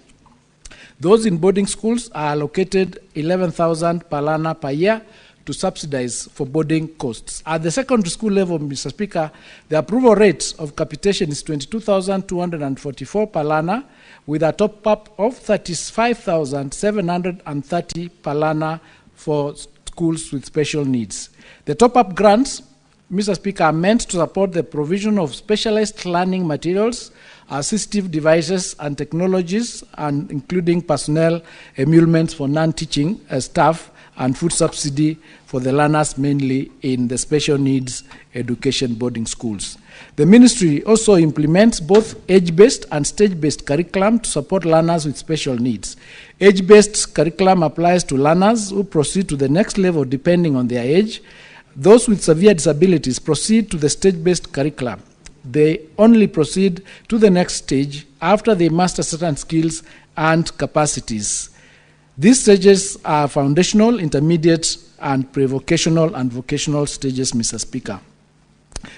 Those in boarding schools are allocated 11,000 per learner per year to subsidize for boarding costs. At the secondary school level, Mr. Speaker, the approval rate of capitation is 22,244 per learner, with a top-up of 35,730 per learner for schools with special needs. The top-up grants, Mr. Speaker, are meant to support the provision of specialized learning materials, assistive devices and technologies, and including personnel emoluments for non-teaching staff and food subsidy for the learners mainly in the special needs education boarding schools. The ministry also implements both age-based and stage-based curriculum to support learners with special needs. Age-based curriculum applies to learners who proceed to the next level depending on their age. Those with severe disabilities proceed to the stage-based curriculum. They only proceed to the next stage after they master certain skills and capacities. These stages are foundational, intermediate, and pre-vocational and vocational stages, Mr. Speaker.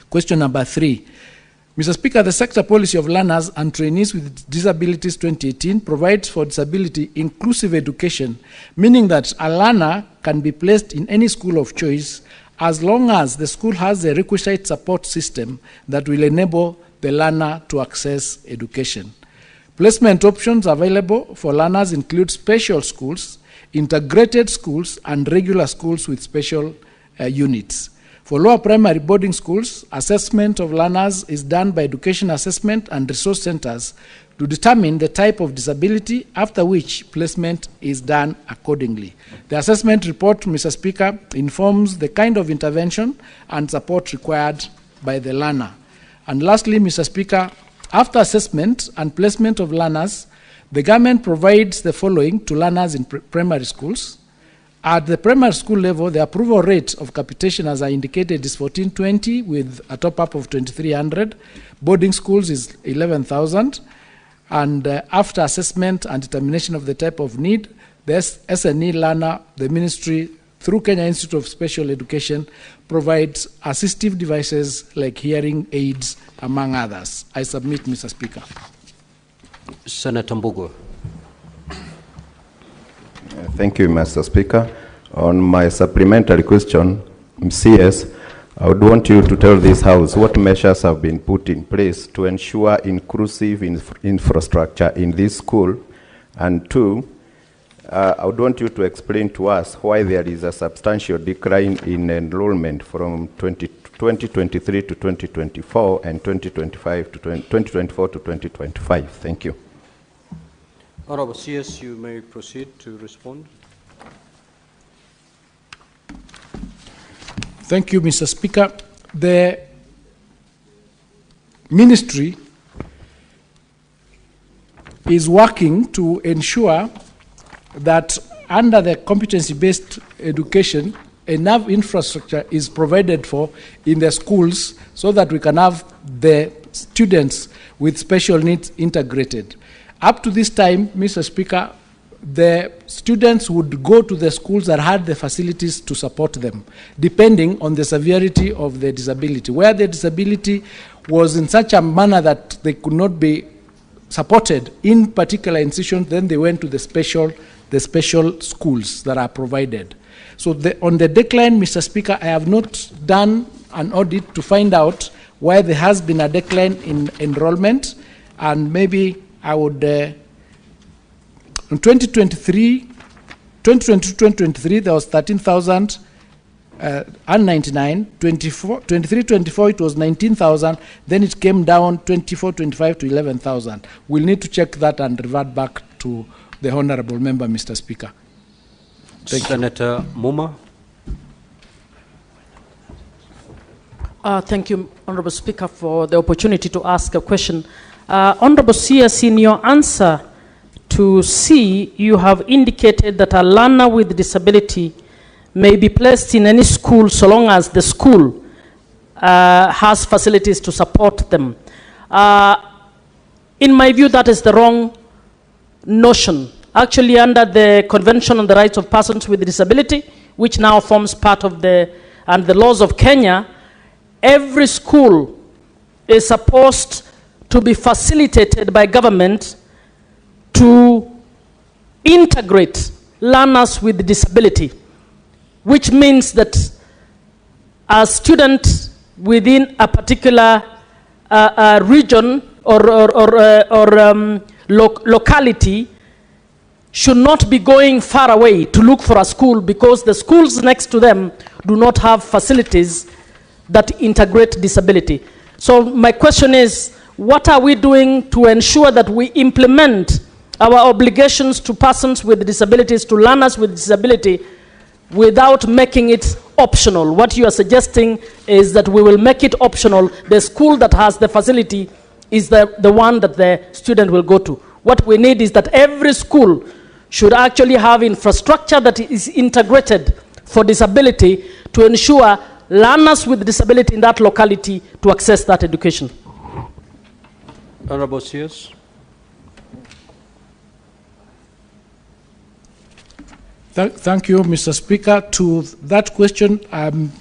Question number 3. Mr. Speaker, the sector policy of learners and trainees with disabilities 2018 provides for disability inclusive education, meaning that a learner can be placed in any school of choice as long as the school has the requisite support system that will enable the learner to access education. Placement options available for learners include special schools, integrated schools, and regular schools with special units. For lower primary boarding schools, assessment of learners is done by education assessment and resource centers to determine the type of disability, after which placement is done accordingly. The assessment report, Mr. Speaker, informs the kind of intervention and support required by the learner. And lastly, Mr. Speaker, after assessment and placement of learners, the government provides the following to learners in primary schools. At the primary school level, the approval rate of capitation, as I indicated, is 1420 with a top-up of 2300. Boarding schools is 11,000. And after assessment and determination of the type of need, the SNE learner, the ministry, through Kenya Institute of Special Education, provides assistive devices like hearing aids, among others. I submit, Mr. Speaker. Senator Mbugo. Thank you, Mr. Speaker. On my supplementary question, CS, I would want you to tell this House what measures have been put in place to ensure inclusive infrastructure in this school. And two, I would want you to explain to us why there is a substantial decline in enrollment from 2023 to 2024 and 2024 to 2025. Thank you. Honorable CS, you may proceed to respond. Thank you, Mr. Speaker. The ministry is working to ensure that under the competency-based education, enough infrastructure is provided for in the schools so that we can have the students with special needs integrated. Up to this time, Mr. Speaker, the students would go to the schools that had the facilities to support them, depending on the severity of the disability. Where the disability was in such a manner that they could not be supported in particular institutions, then they went to the special schools that are provided. So on the decline, Mr. Speaker, I have not done an audit to find out why there has been a decline in enrollment, and maybe I would, in 2023, there was 13,099, 23-24 it was 19,000, then it came down 24-25 to 11,000. We'll need to check that and revert back to the honorable member, Mr. Speaker. Thank Senator Muma. Thank you, Honorable Speaker, for the opportunity to ask a question. Honorable CS, in your answer to C, you have indicated that a learner with disability may be placed in any school so long as the school has facilities to support them. In my view, that is the wrong notion. Actually, under the Convention on the Rights of Persons with Disability, which now forms part of the laws of Kenya, every school is supposed to be facilitated by government to integrate learners with disability, which means that a student within a particular region or locality should not be going far away to look for a school because the schools next to them do not have facilities that integrate disability. So my question is, what are we doing to ensure that we implement our obligations to persons with disabilities, to learners with disability, without making it optional? What you are suggesting is that we will make it optional. The school that has the facility is the one that the student will go to. What we need is that every school should actually have infrastructure that is integrated for disability to ensure learners with disability in that locality to access that education. Honorable CS. Thank you, Mr. Speaker. To that question, I'm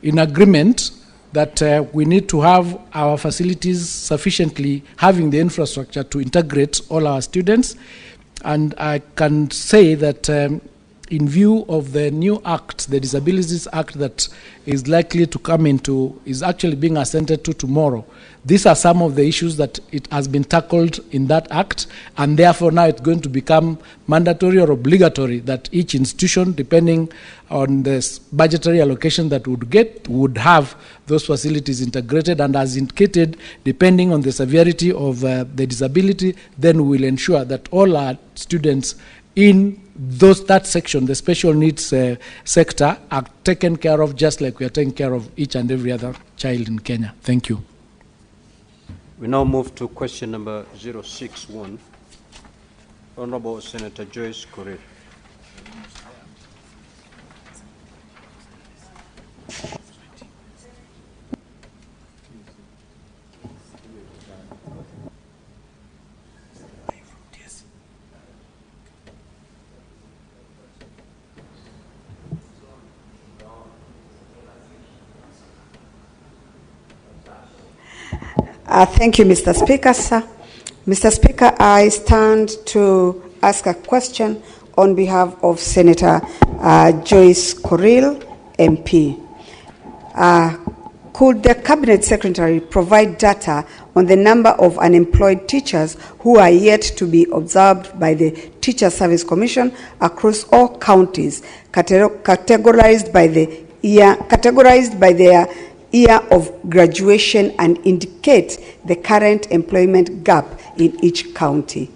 in agreement that we need to have our facilities sufficiently having the infrastructure to integrate all our students. And I can say that in view of the new act, the Disabilities Act that is likely to come into, is actually being assented to tomorrow. These are some of the issues that it has been tackled in that act, and therefore now it's going to become mandatory or obligatory that each institution, depending on the budgetary allocation that would get, would have those facilities integrated, and as indicated, depending on the severity of the disability, then we will ensure that all our students in that section, the special needs sector, are taken care of just like we are taking care of each and every other child in Kenya. Thank you. We now move to question number 061. Honorable Senator Joyce Korir. Thank you, Mr. Speaker, sir. Mr. Speaker, I stand to ask a question on behalf of Senator Joyce Korir, MP. Could the Cabinet Secretary provide data on the number of unemployed teachers who are yet to be observed by the Teacher Service Commission across all counties, categorized by their year of graduation, and indicate the current employment gap in each county?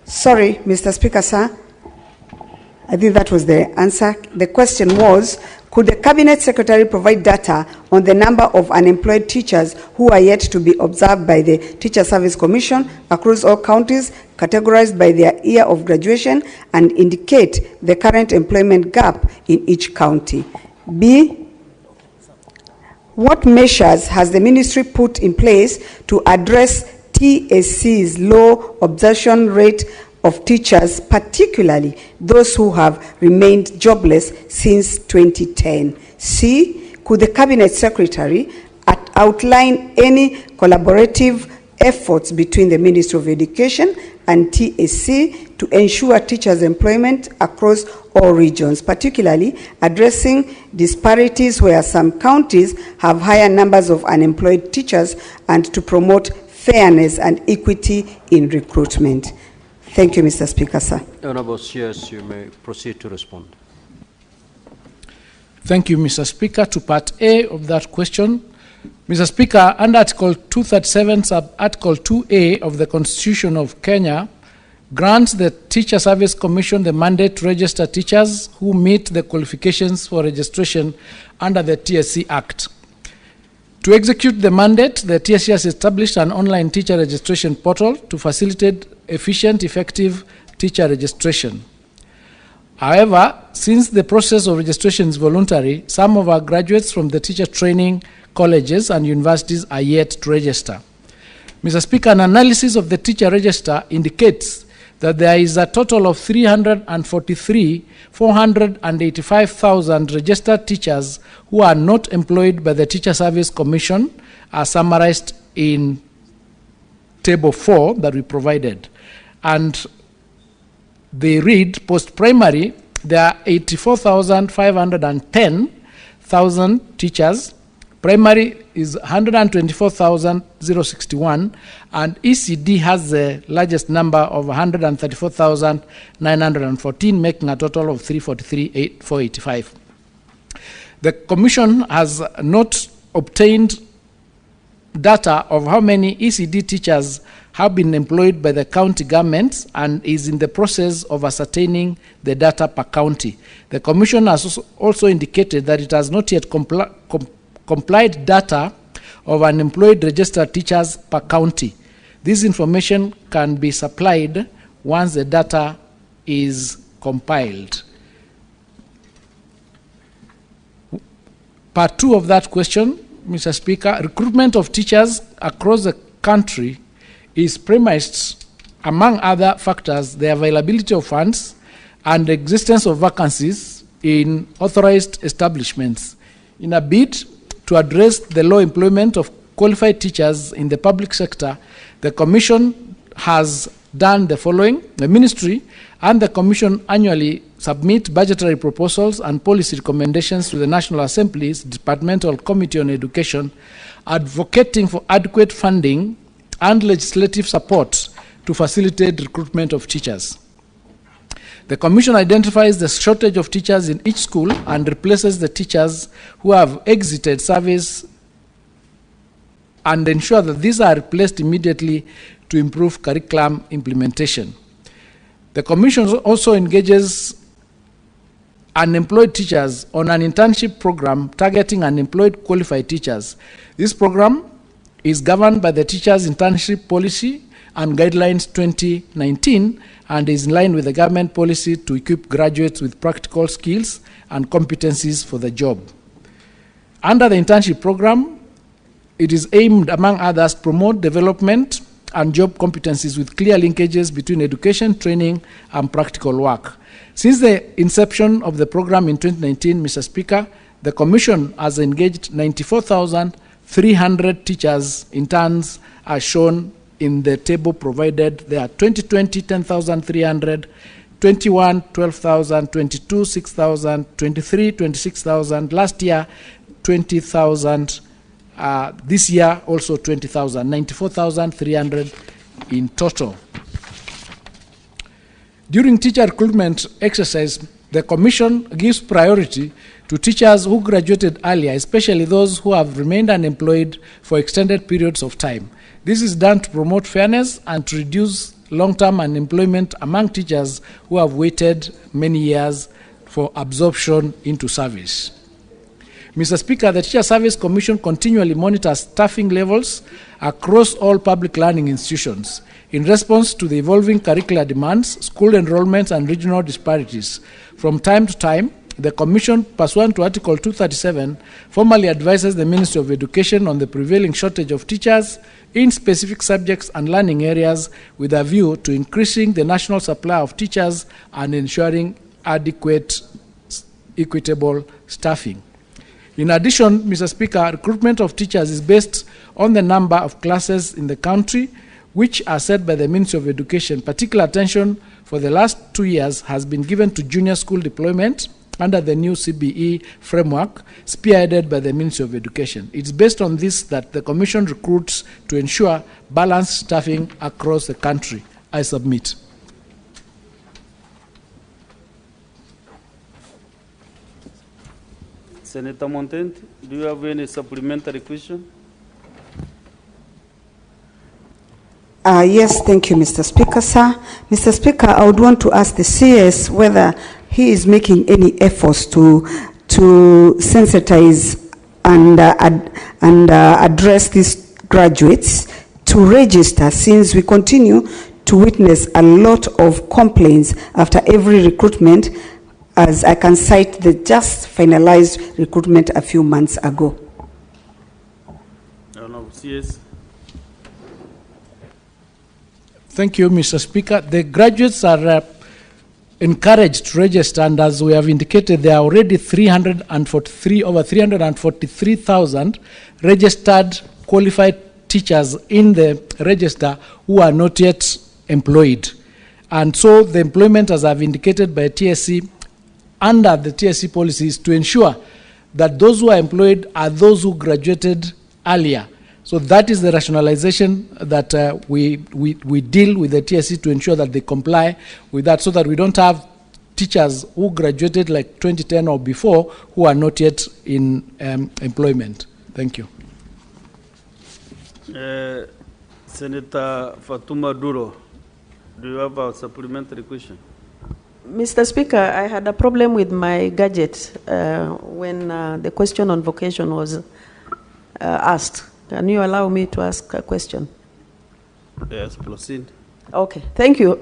Sorry, Mr. Speaker, sir. I think that was the answer. The question was, could the Cabinet Secretary provide data on the number of unemployed teachers who are yet to be observed by the Teacher Service Commission across all counties, categorized by their year of graduation, and indicate the current employment gap in each county? B, what measures has the ministry put in place to address TSC's low absorption rate of teachers, particularly those who have remained jobless since 2010? C, could the Cabinet Secretary outline any collaborative efforts between the Ministry of Education and TSC to ensure teachers' employment across all regions, particularly addressing disparities where some counties have higher numbers of unemployed teachers, and to promote fairness and equity in recruitment? Thank you, Mr. Speaker, sir. Honorable CS, you may proceed to respond. Thank you, Mr. Speaker. To part A of that question, Mr. Speaker, under Article 237, Sub-Article 2A of the Constitution of Kenya, grants the Teacher Service Commission the mandate to register teachers who meet the qualifications for registration under the TSC Act. To execute the mandate, the TSC has established an online teacher registration portal to facilitate efficient, effective teacher registration. However, since the process of registration is voluntary, some of our graduates from the teacher training colleges and universities are yet to register. Mr. Speaker, an analysis of the teacher register indicates that there is a total of 485,000 registered teachers who are not employed by the Teacher Service Commission, as summarized in Table 4 that we provided. And they read, post-primary, there are 84,510,000 teachers. Primary is 124,061, and ECD has the largest number of 134,914, making a total of 343,485. The Commission has not obtained data of how many ECD teachers have been employed by the county governments and is in the process of ascertaining the data per county. The Commission has also indicated that it has not yet complied data of unemployed registered teachers per county. This information can be supplied once the data is compiled. Part 2 of that question, Mr. Speaker, recruitment of teachers across the country is premised, among other factors, the availability of funds and the existence of vacancies in authorized establishments. In a bid to address the low employment of qualified teachers in the public sector, the Commission has done the following. The ministry and the commission annually submit budgetary proposals and policy recommendations to the National Assembly's Departmental Committee on Education, advocating for adequate funding and legislative support to facilitate recruitment of teachers. The Commission identifies the shortage of teachers in each school and replaces the teachers who have exited service and ensure that these are replaced immediately to improve curriculum implementation. The Commission also engages unemployed teachers on an internship program targeting unemployed qualified teachers. This program is governed by the Teachers Internship Policy and Guidelines 2019 and is in line with the government policy to equip graduates with practical skills and competencies for the job. Under the internship program, it is aimed, among others, to promote development and job competencies with clear linkages between education, training, and practical work. Since the inception of the program in 2019, Mr. Speaker, the Commission has engaged 94,300 teachers interns as shown in the table provided there. 2020, 10,300, 21, 12,000, 22, 6,000, 23, 26,000, last year, 20,000, this year also 20,000, 94,300 in total. During teacher recruitment exercise, the Commission gives priority to teachers who graduated earlier, especially those who have remained unemployed for extended periods of time. This is done to promote fairness and to reduce long-term unemployment among teachers who have waited many years for absorption into service. Mr. Speaker, the Teacher Service Commission continually monitors staffing levels across all public learning institutions. In response to the evolving curricular demands, school enrollments, and regional disparities, from time to time, the Commission, pursuant to Article 237, formally advises the Ministry of Education on the prevailing shortage of teachers in specific subjects and learning areas with a view to increasing the national supply of teachers and ensuring adequate, equitable staffing. In addition, Mr. Speaker, recruitment of teachers is based on the number of classes in the country, which are set by the Ministry of Education. Particular attention for the last 2 years has been given to junior school deployment under the new CBE framework, spearheaded by the Ministry of Education. It's based on this that the Commission recruits to ensure balanced staffing across the country. I submit. Senator Montent, do you have any supplementary question? Yes, thank you, Mr. Speaker, sir. Mr. Speaker, I would want to ask the CS whether he is making any efforts to sensitize and address these graduates to register, since we continue to witness a lot of complaints after every recruitment, as I can cite the just finalized recruitment a few months ago. CS. Thank you, Mr. Speaker. The graduates are encouraged to register, and as we have indicated, there are already over 343,000 registered qualified teachers in the register who are not yet employed. And so the employment, as I've indicated by TSC, under the TSC policy is to ensure that those who are employed are those who graduated earlier. So that is the rationalization that we deal with the TSC to ensure that they comply with that, so that we don't have teachers who graduated like 2010 or before who are not yet in employment. Thank you. Senator Fatuma Duro, do you have a supplementary question? Mr. Speaker, I had a problem with my gadget when the question on vocation was asked. Can you allow me to ask a question? Yes, proceed. Okay, thank you.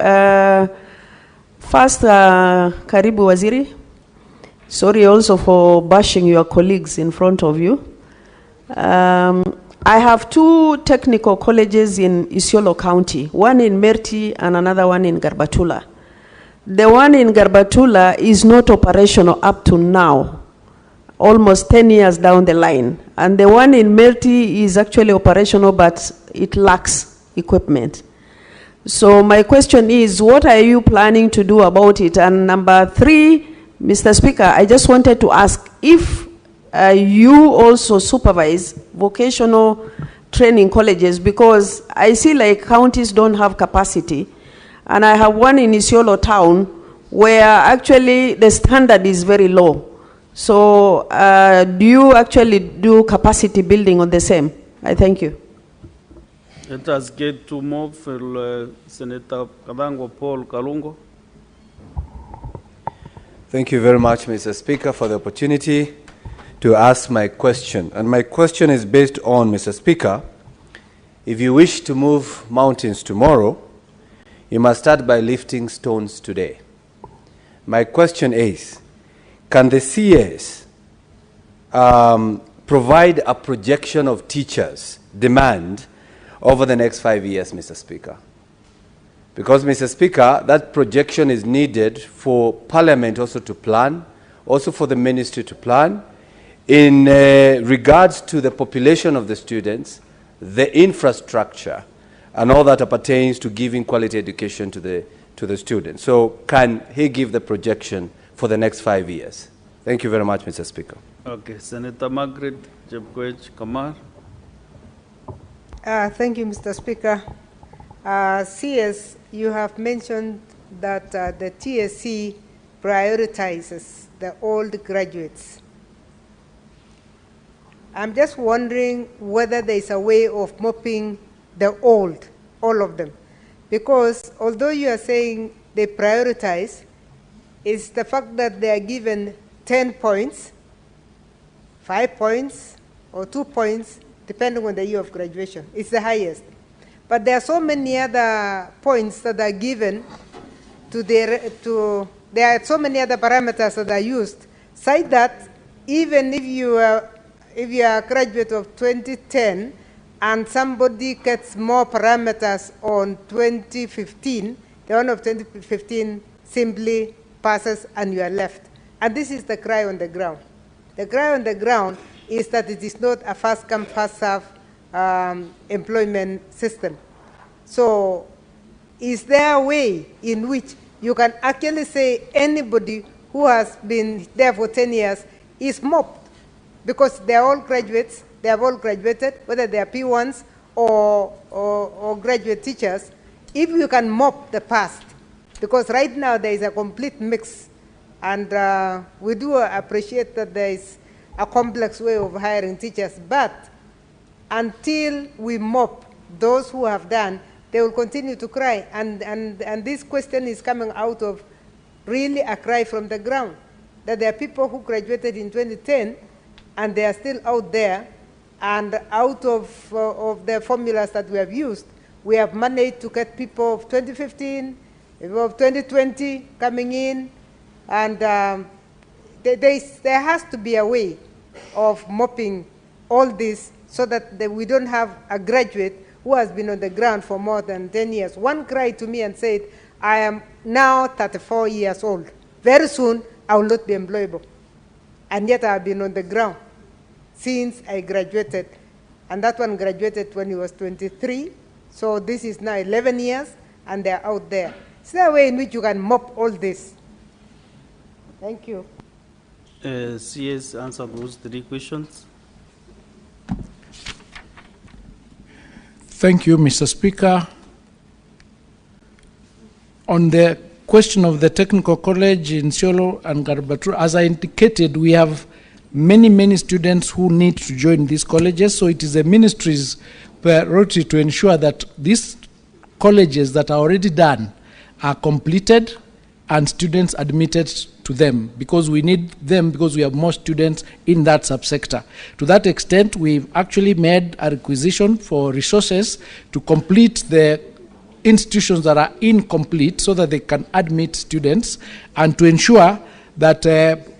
First, Karibu Waziri. Sorry also for bashing your colleagues in front of you. I have two technical colleges in Isiolo County, one in Merti and another one in Garbatula. The one in Garbatula is not operational up to now, almost 10 years down the line. And the one in Merti is actually operational, but it lacks equipment. So my question is, what are you planning to do about it? And number 3, Mr. Speaker, I just wanted to ask if you also supervise vocational training colleges, because I see like counties don't have capacity. And I have one in Isiolo town where actually the standard is very low. So do you actually do capacity building on the same? I thank you. Let us get to move for Senator Kabango Paul Kalungo. Thank you very much, Mr. Speaker, for the opportunity to ask my question. And my question is based on, Mr. Speaker, if you wish to move mountains tomorrow, you must start by lifting stones today. My question is, can the CS provide a projection of teachers' demand over the next 5 years, Mr. Speaker? Because, Mr. Speaker, that projection is needed for Parliament also to plan, also for the Ministry to plan, in regards to the population of the students, the infrastructure, and all that pertains to giving quality education to the students. So can he give the projection for the next 5 years? Thank you very much, Mr. Speaker. Okay, Senator Margaret Jepkoech Kamar. Thank you, Mr. Speaker. CS, you have mentioned that the TSC prioritizes the old graduates. I'm just wondering whether there is a way of mopping the old, all of them. Because although you are saying they prioritize, it's the fact that they are given 10 points, 5 points, or 2 points, depending on the year of graduation. It's the highest. But there are so many other points that are given there are so many other parameters that are used, such that even if you are a graduate of 2010 and somebody gets more parameters on 2015, the one of 2015 simply passes and you are left. And this is the cry on the ground. The cry on the ground is that it is not a first-come, first-served employment system. So is there a way in which you can actually say anybody who has been there for 10 years is mopped? Because they're all graduates, they have all graduated, whether they are P1s or graduate teachers, if you can mop the past. Because right now there is a complete mix. And we do appreciate that there is a complex way of hiring teachers, but until we mop those who have done, they will continue to cry. And this question is coming out of really a cry from the ground, that there are people who graduated in 2010 and they are still out there, and out of the formulas that we have used, we have managed to get people of 2015, people of 2020 coming in, and there has to be a way of mopping all this so that we don't have a graduate who has been on the ground for more than 10 years. One cried to me and said, I am now 34 years old. Very soon, I will not be employable. And yet I have been on the ground since I graduated. And that one graduated when he was 23. So this is now 11 years, and they're out there. Is there a way in which you can mop all this? Thank you. CS, answer those 3 questions. Thank you, Mr. Speaker. On the question of the technical college in Isiolo and Garbatru, as I indicated, we have many students who need to join these colleges, so it is the ministry's priority to ensure that these colleges that are already done are completed and students admitted to them, because we need them, because we have more students in that subsector. To that extent, we've actually made a requisition for resources to complete the institutions that are incomplete so that they can admit students, and to ensure that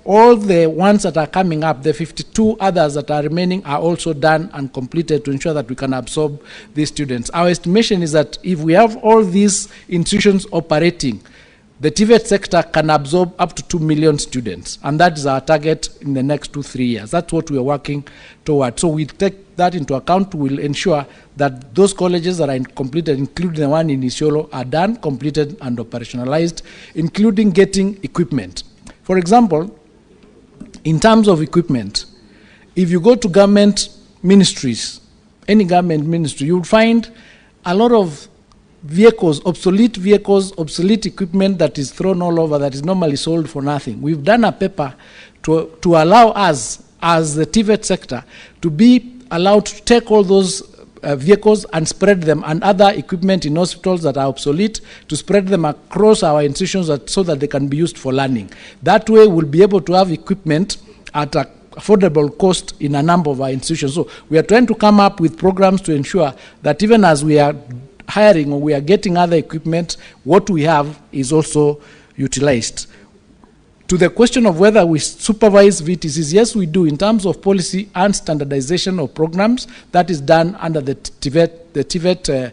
all the ones that are coming up, the 52 others that are remaining, are also done and completed, to ensure that we can absorb these students. Our estimation is that if we have all these institutions operating, the TVET sector can absorb up to 2 million students, and that is our target in the next 2-3 years. That's what we are working toward. So we take that into account. We'll ensure that those colleges that are completed, including the one in Isiolo, are done, completed, and operationalized, including getting equipment. For example, in terms of equipment, if you go to government ministries, any government ministry, you'll find a lot of vehicles, obsolete equipment that is thrown all over, that is normally sold for nothing. We've done a paper to allow us, as the TVET sector, to be allowed to take all those vehicles and spread them, and other equipment in hospitals that are obsolete, to spread them across our institutions so that they can be used for learning. That way we'll be able to have equipment at an affordable cost in a number of our institutions. So we are trying to come up with programs to ensure that even as we are hiring or we are getting other equipment, what we have is also utilized. To the question of whether we supervise VTCs, yes, we do. In terms of policy and standardization of programs, that is done under the TVET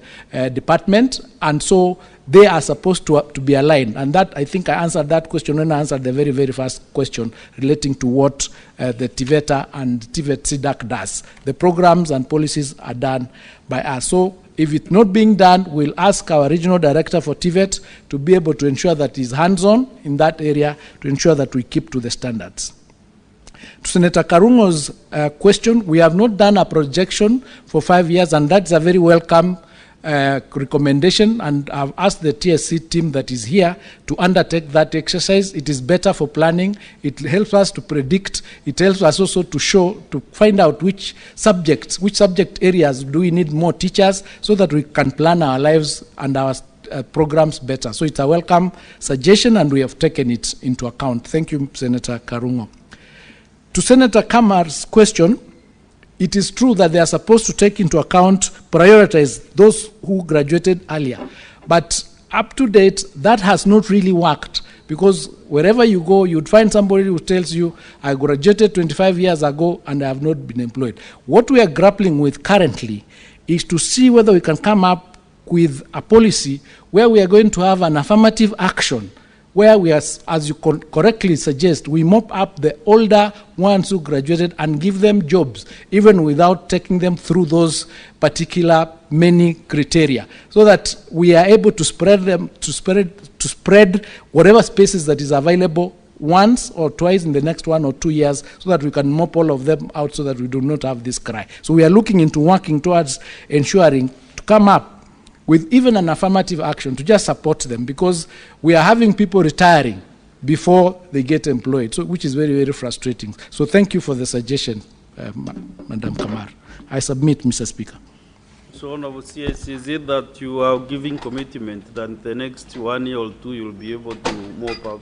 department, and so they are supposed to be aligned. And that, I think I answered that question when I answered the very, very first question relating to what the TVETA and TVET CDAC does. The programs and policies are done by us. So if it's not being done, we'll ask our regional director for TVET to be able to ensure that he's hands-on in that area to ensure that we keep to the standards. To Senator Karungo's question, we have not done a projection for 5 years, and that's a very welcome recommendation, and I've asked the TSC team that is here to undertake that exercise. It is better for planning. It helps us to predict. It helps us also to find out which subject areas do we need more teachers, so that we can plan our lives and our programs better. So it's a welcome suggestion, and we have taken it into account. Thank you, Senator Karungo. To Senator Kamar's question, it is true that they are supposed to take into account, prioritize those who graduated earlier. But up to date, that has not really worked, because wherever you go, you'd find somebody who tells you, I graduated 25 years ago and I have not been employed. What we are grappling with currently is to see whether we can come up with a policy where we are going to have an affirmative action, where we are, as you correctly suggest, we mop up the older ones who graduated and give them jobs, even without taking them through those particular many criteria, so that we are able to spread them, to spread whatever spaces that is available once or twice in the next 1 or 2 years, so that we can mop all of them out, so that we do not have this cry. So we are looking into working towards ensuring to come up with even an affirmative action to just support them, because we are having people retiring before they get employed, so, which is very, very frustrating. So thank you for the suggestion, Madam Kamar. I submit, Mr. Speaker. So, Honorable CS, is it that you are giving commitment that the next 1 year or 2 you'll be able to mop up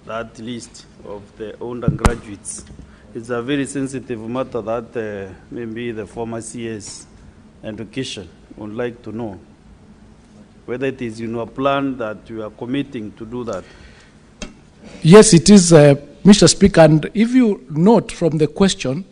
that list of the undergraduates? It's a very sensitive matter that maybe the former CS education would like to know whether it is in your plan that you are committing to do that. Yes, it is, Mr. Speaker, and if you note from the question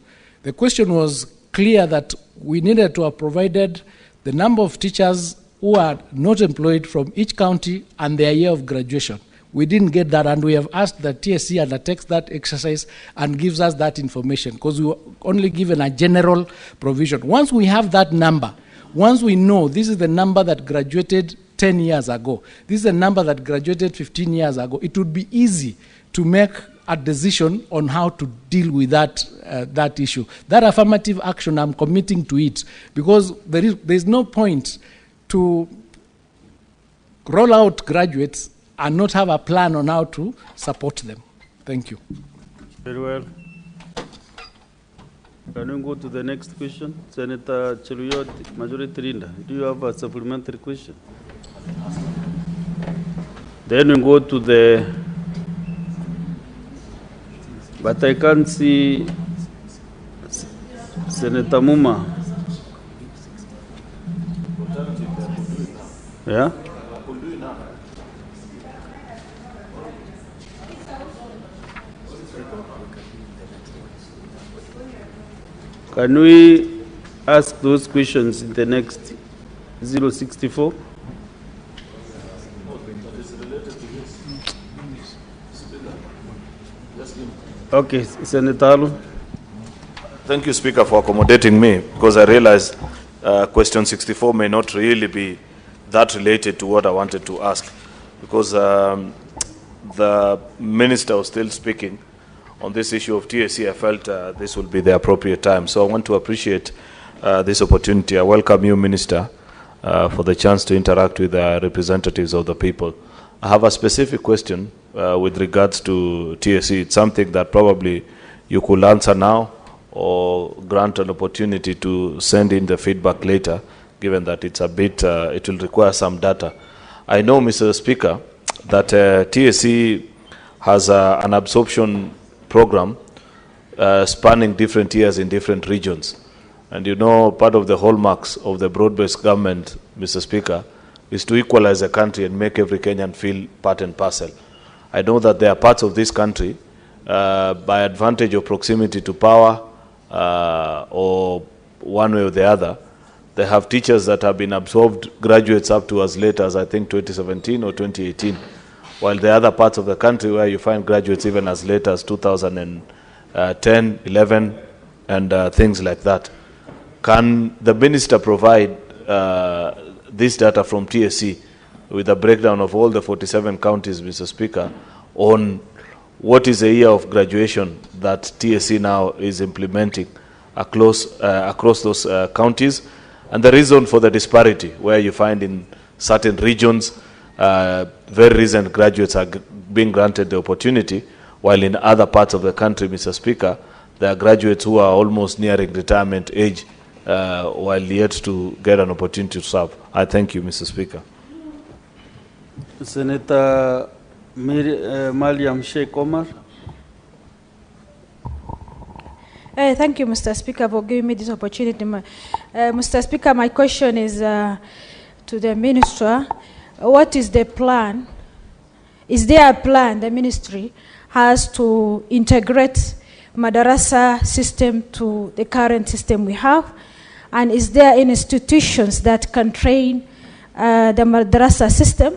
was clear that we needed to have provided the number of teachers who are not employed from each county and their year of graduation. We didn't get that, and we have asked that TSC undertakes that exercise and gives us that information, because we were only given a general provision. Once we have that number, once we know this is the number that graduated 10 years ago, this is the number that graduated 15 years ago, it would be easy to make a decision on how to deal with that issue. That affirmative action, I'm committing to it, because there is no point to roll out graduates and not have a plan on how to support them. Thank you. Very well. Can we go to the next question? Senator Cheruyot, Majority Leader, do you have a supplementary question? Then we go to the, but I can't see Senator Muma. Yeah? Can we ask those questions in the next 064? Okay, Senator Alu. Thank you, Speaker, for accommodating me, because I realized question 64 may not really be that related to what I wanted to ask, because the Minister was still speaking on this issue of TSC. I felt this would be the appropriate time. So I want to appreciate this opportunity. I welcome you, Minister, for the chance to interact with the representatives of the people. I have a specific question with regards to TSC. It's something that probably you could answer now or grant an opportunity to send in the feedback later, given that it's a bit, it will require some data. I know, Mr. Speaker, that TSC has an absorption program spanning different years in different regions. And you know, part of the hallmarks of the broad-based government, Mr. Speaker, is to equalize the country and make every Kenyan feel part and parcel. I know that there are parts of this country, by advantage of proximity to power, or one way or the other, they have teachers that have been absorbed, graduates up to as late as I think 2017 or 2018, while the other parts of the country where you find graduates even as late as 2010, 11, and things like that. Can the minister provide this data from TSC with a breakdown of all the 47 counties, Mr. Speaker, on what is the year of graduation that TSC now is implementing across those counties, and the reason for the disparity, where you find in certain regions, very recent graduates are being granted the opportunity, while in other parts of the country, Mr. Speaker, there are graduates who are almost nearing retirement age, while yet to get an opportunity to serve. I thank you, Mr. Speaker. Senator Mariam Sheikh Omar. Thank you, Mr. Speaker, for giving me this opportunity. Mr. Speaker, my question is to the Minister. What is the plan? Is there a plan the Ministry has to integrate Madarasa system to the current system we have? And is there institutions that can train the Madarasa system?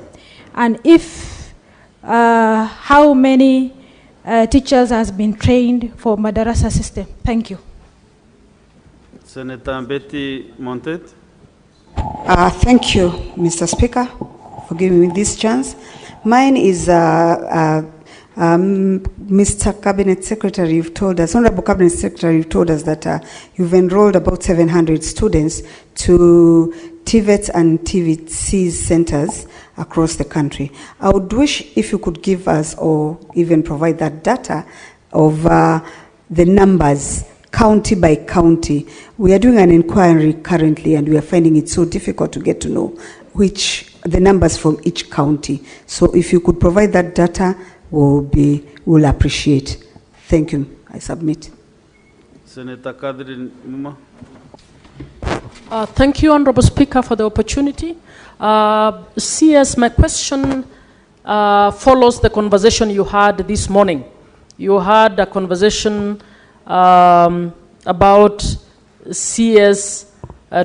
And if how many teachers has been trained for Madarasa system? Thank you. Senator Betty Montet. Thank you, Mr. Speaker, for giving me this chance. Mine is Mr. Cabinet Secretary, you've told us, Honorable Cabinet Secretary, you've told us that you've enrolled about 700 students to TVETs and TVC centers across the country. I would wish if you could give us or even provide that data of the numbers county by county. We are doing an inquiry currently and we are finding it so difficult to get to know the numbers from each county. So if you could provide that data, we'll appreciate. Thank you. I submit. Senator Kadri Muma. Thank you, Honorable Speaker, for the opportunity. CS, my question follows the conversation you had this morning. You had a conversation about CS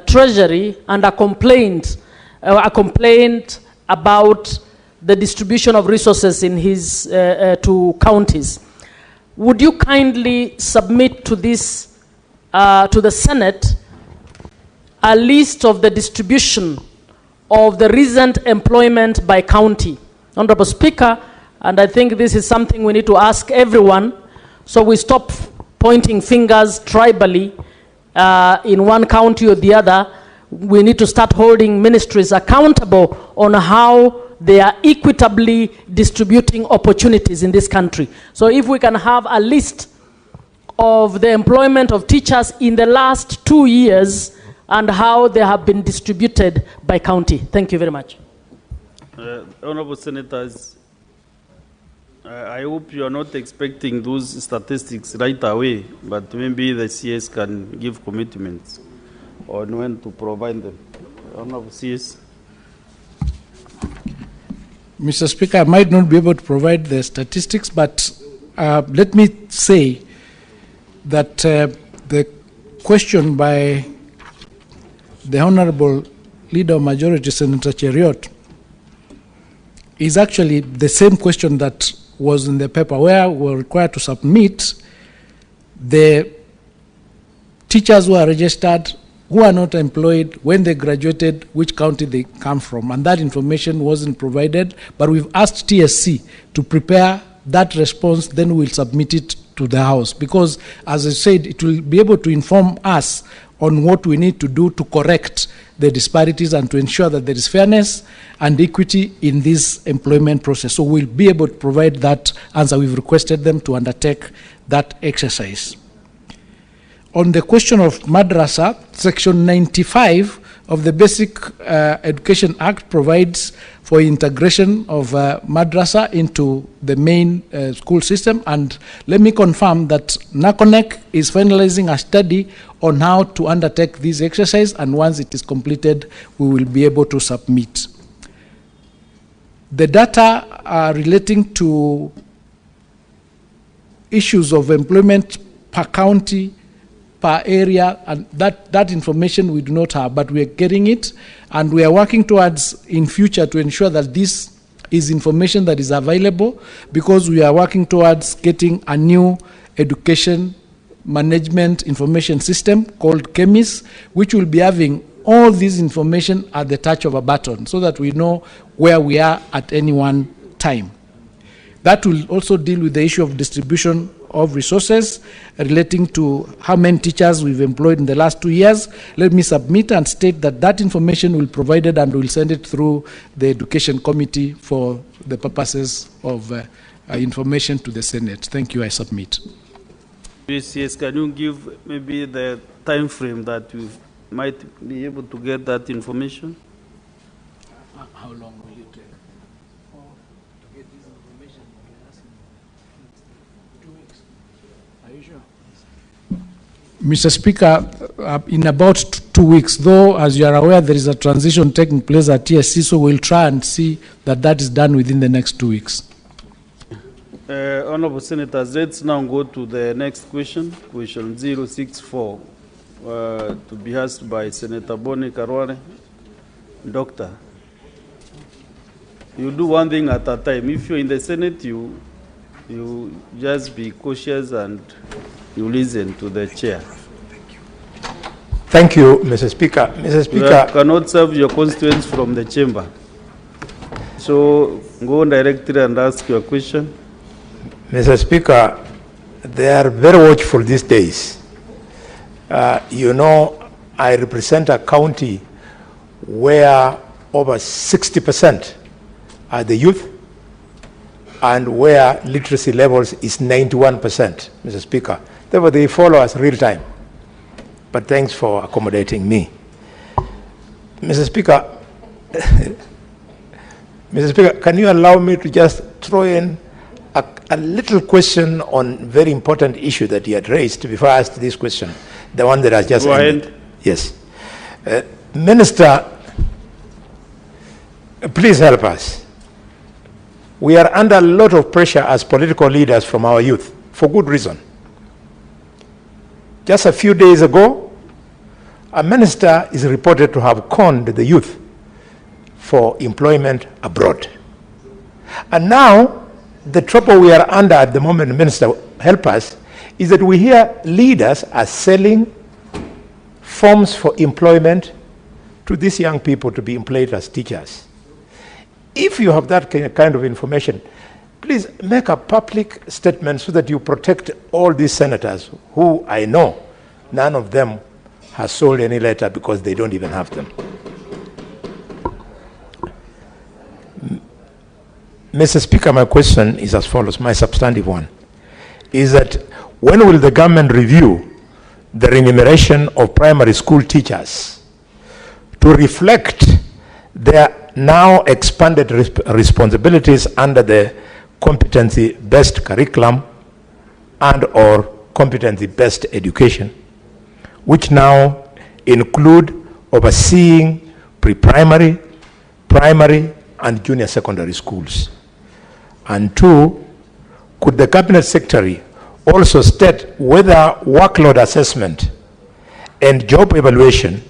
Treasury and a complaint about the distribution of resources in his to counties. Would you kindly submit to this to the Senate a list of the distribution of the recent employment by county? Honorable Speaker, and I think this is something we need to ask everyone, so we stop pointing fingers tribally in one county or the other. We need to start holding ministries accountable on how they are equitably distributing opportunities in this country. So if we can have a list of the employment of teachers in the last 2 years and how they have been distributed by county. Thank you very much. Honorable Senators, I hope you are not expecting those statistics right away, but maybe the CS can give commitments on when to provide them. Honorable CS. Mr. Speaker, I might not be able to provide the statistics, but let me say that the question by the Honorable Leader of Majority, Senator Cheriot, is actually the same question that was in the paper, where we were required to submit the teachers who are registered, who are not employed, when they graduated, which county they come from, and that information wasn't provided. But we've asked TSC to prepare that response, then we'll submit it to the House, because, as I said, it will be able to inform us on what we need to do to correct the disparities and to ensure that there is fairness and equity in this employment process. So we'll be able to provide that answer. We've requested them to undertake that exercise. On the question of madrasa, Section 95 of the Basic Education Act provides for integration of madrasa into the main school system. And let me confirm that NACONEC is finalizing a study on how to undertake this exercise, and once it is completed, we will be able to submit. The data relating to issues of employment per county, per area, and that information we do not have, but we are getting it, and we are working towards in future to ensure that this is information that is available, because we are working towards getting a new education management information system called CHEMIS, which will be having all this information at the touch of a button, so that we know where we are at any one time. That will also deal with the issue of distribution of resources relating to how many teachers we've employed in the last 2 years. Let me submit and state that that information will be provided, and we'll send it through the Education Committee for the purposes of information to the Senate. Thank you. I submit. Yes, can you give maybe the time frame that we might be able to get that information? How long will it take? To get this information, 2 weeks. Are you sure? Mr. Speaker, in about 2 weeks, though, as you are aware, there is a transition taking place at TSC, so we'll try and see that that is done within the next 2 weeks. Honorable Senators, let's now go to the next question, question 064, to be asked by Senator Boni Karware. Doctor, you do one thing at a time. If you're in the Senate, you just be cautious and you listen to the chair. Thank you, Mr. Speaker. Mr. Speaker, You cannot serve your constituents from the chamber. So go directly and ask your question. Mr. Speaker, they are very watchful these days. You know, I represent a county where over 60% are the youth, and where literacy levels is 91%, Mr. Speaker. Therefore, they follow us real time. But thanks for accommodating me. Mr. Speaker, Mr. Speaker, can you allow me to just throw in a little question on very important issue that you had raised before I asked this question, the one that has just ended. Yes. Minister, please help us. We are under a lot of pressure as political leaders from our youth, for good reason. Just a few days ago, a minister is reported to have conned the youth for employment abroad. And now, the trouble we are under at the moment, Minister, help us, is that we hear leaders are selling forms for employment to these young people to be employed as teachers. If you have that kind of information, please make a public statement so that you protect all these senators who I know none of them has sold any letter because they don't even have them. Mr. Speaker, my question is as follows, my substantive one, is that when will the government review the remuneration of primary school teachers to reflect their now expanded responsibilities under the competency-based curriculum and or competency-based education, which now include overseeing pre-primary, primary, and junior secondary schools? And two, could the Cabinet Secretary also state whether workload assessment and job evaluation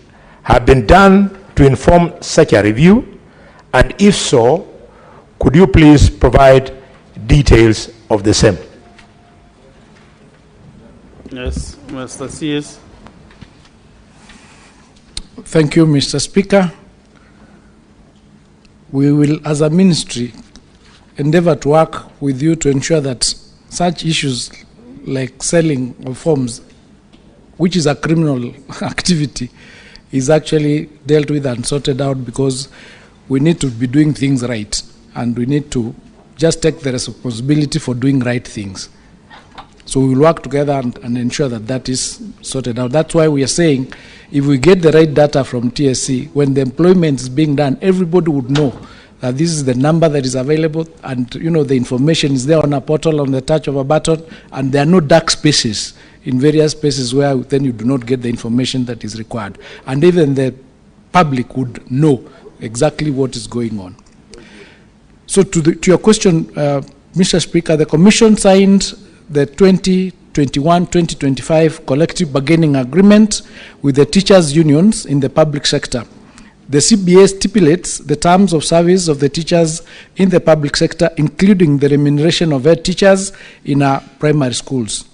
have been done to inform such a review? And if so, could you please provide details of the same. Yes, Mr. CS. Thank you, Mr. Speaker. We will, as a ministry, endeavor to work with you to ensure that such issues like selling of forms, which is a criminal activity, is actually dealt with and sorted out, because we need to be doing things right, and we need to just take the responsibility for doing right things. So we will work together and ensure that that is sorted out. That's why we are saying, if we get the right data from TSC, when the employment is being done, everybody would know that this is the number that is available, and the information is there on a portal on the touch of a button, and there are no dark spaces in various places where then you do not get the information that is required. And even the public would know exactly what is going on. So to your question, Mr. Speaker, the Commission signed the 2021-2025 collective bargaining agreement with the teachers' unions in the public sector. The CBA stipulates the terms of service of the teachers in the public sector, including the remuneration of head teachers in our primary schools.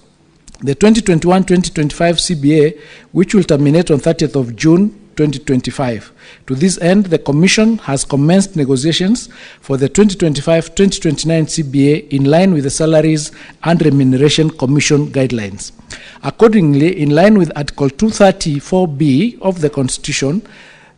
The 2021-2025 CBA, which will terminate on 30th of June 2025. To this end, the Commission has commenced negotiations for the 2025-2029 CBA in line with the Salaries and Remuneration Commission guidelines. Accordingly, in line with Article 234B of the Constitution,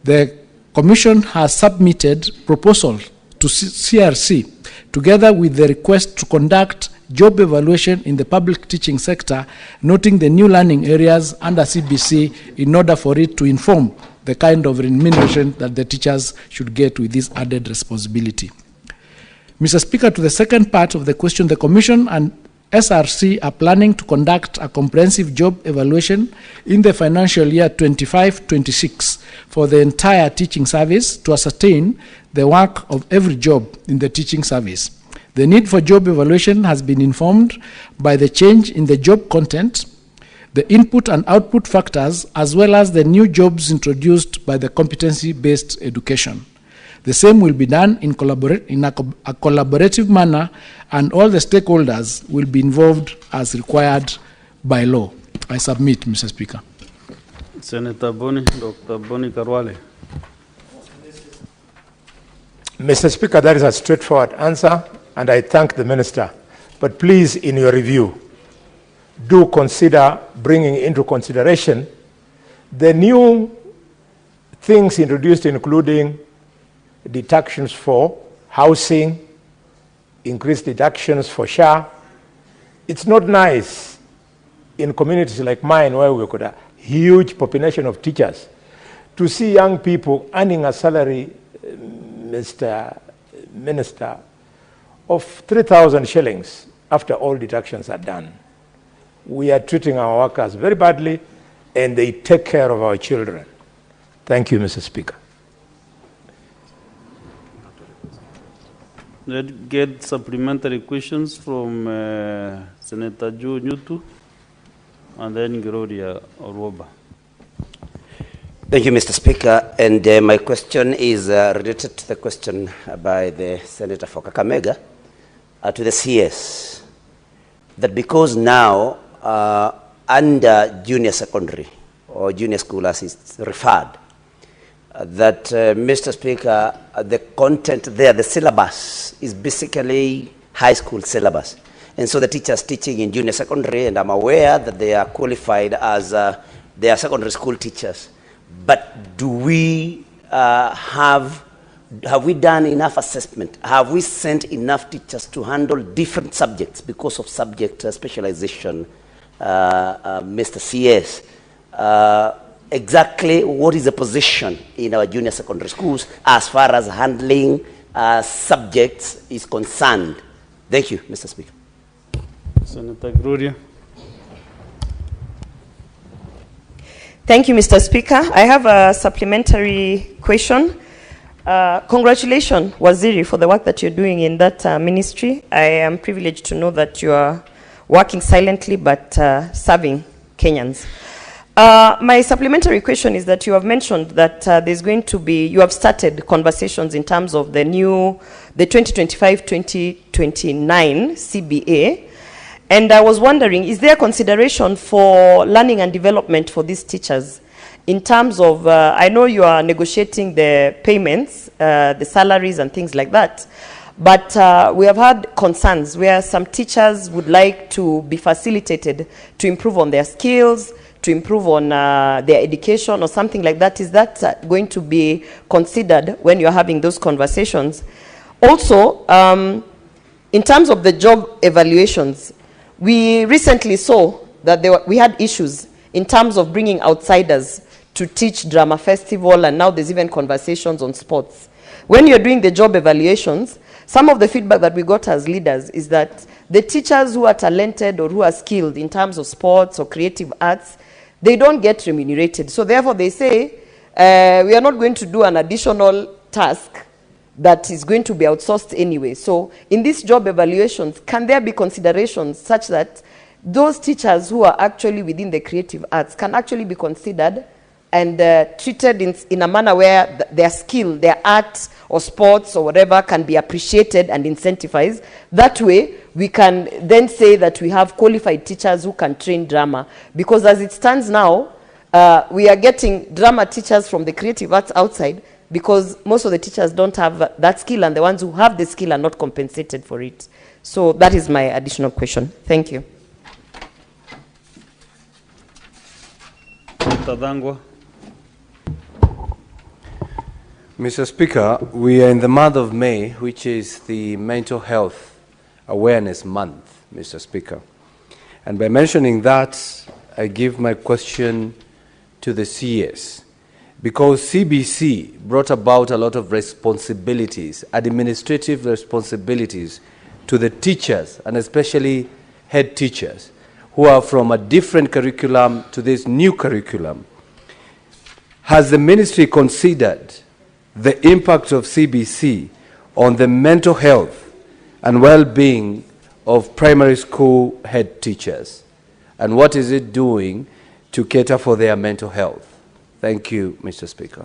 the Commission has submitted proposal to CRC together with the request to conduct job evaluation in the public teaching sector, noting the new learning areas under CBC in order for it to inform the kind of remuneration that the teachers should get with this added responsibility. Mr. Speaker, to the second part of the question, the Commission and SRC are planning to conduct a comprehensive job evaluation in the financial year 25-26 for the entire teaching service to ascertain the work of every job in the teaching service. The need for job evaluation has been informed by the change in the job content, the input and output factors, as well as the new jobs introduced by the competency-based education. The same will be done in a collaborative manner, and all the stakeholders will be involved as required by law. I submit, Mr. Speaker. Senator Boni, Dr. Boni Karwale. Mr. Speaker, that is a straightforward answer, and I thank the Minister. But please, in your review, do consider bringing into consideration the new things introduced, including deductions for housing, increased deductions for SHA. It's not nice in communities like mine, where we've got a huge population of teachers, to see young people earning a salary, Mr. Minister, of 3,000 shillings after all deductions are done. We are treating our workers very badly, and they take care of our children. Thank you, Mr. Speaker. Let's get supplementary questions from Senator Joe Nyutu and then Gloria Orwoba. Thank you, Mr. Speaker. And my question is related to the question by the Senator for Kakamega to the CS. That because now under junior secondary or junior school as it's referred, that Mr. Speaker, the content there, the syllabus is basically high school syllabus. And so the teachers teaching in junior secondary, and I'm aware that they are qualified as they are secondary school teachers. But do we have we done enough assessment? Have we sent enough teachers to handle different subjects because of subject specialization, Mr. CS? Exactly what is the position in our junior secondary schools as far as handling subjects is concerned? Thank you, Mr. Speaker. Senator Gloria. Thank you, Mr. Speaker. I have a supplementary question. Congratulations, Waziri, for the work that you're doing in that ministry. I am privileged to know that you are working silently but serving Kenyans. My supplementary question is that you have mentioned that there's going to be, you have started conversations in terms of the 2025-2029 CBA. And I was wondering, is there consideration for learning and development for these teachers? In terms of, I know you are negotiating the payments, the salaries and things like that. But we have had concerns where some teachers would like to be facilitated to improve on their skills, to improve on their education or something like that. Is that going to be considered when you're having those conversations? Also, in terms of the job evaluations, we recently saw that we had issues in terms of bringing outsiders to teach drama festival, and now there's even conversations on sports. When you're doing the job evaluations, some of the feedback that we got as leaders is that the teachers who are talented or who are skilled in terms of sports or creative arts, they don't get remunerated. So therefore they say, we are not going to do an additional task that is going to be outsourced anyway. So in these job evaluations, can there be considerations such that those teachers who are actually within the creative arts can actually be considered and treated in a manner where their skill, their art or sports or whatever can be appreciated and incentivized? That way, we can then say that we have qualified teachers who can train drama. Because as it stands now, we are getting drama teachers from the creative arts outside because most of the teachers don't have that skill, and the ones who have the skill are not compensated for it. So that is my additional question. Thank you. Mr. Speaker, we are in the month of May, which is the Mental Health Awareness Month, Mr. Speaker. And by mentioning that, I give my question to the CS. Because CBC brought about a lot of responsibilities, administrative responsibilities, to the teachers, and especially head teachers, who are from a different curriculum to this new curriculum. Has the ministry considered the impact of CBC on the mental health and well-being of primary school head teachers? And what is it doing to cater for their mental health? Thank you, Mr. Speaker.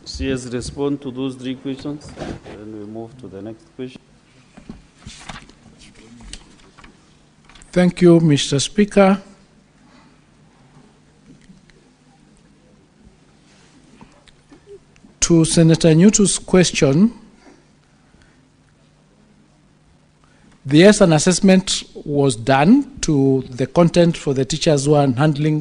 CS, respond to those three questions, and we move to the next question. Thank you, Mr. Speaker. To Senator Nyutu's question, yes, an assessment was done to the content for the teachers who are handling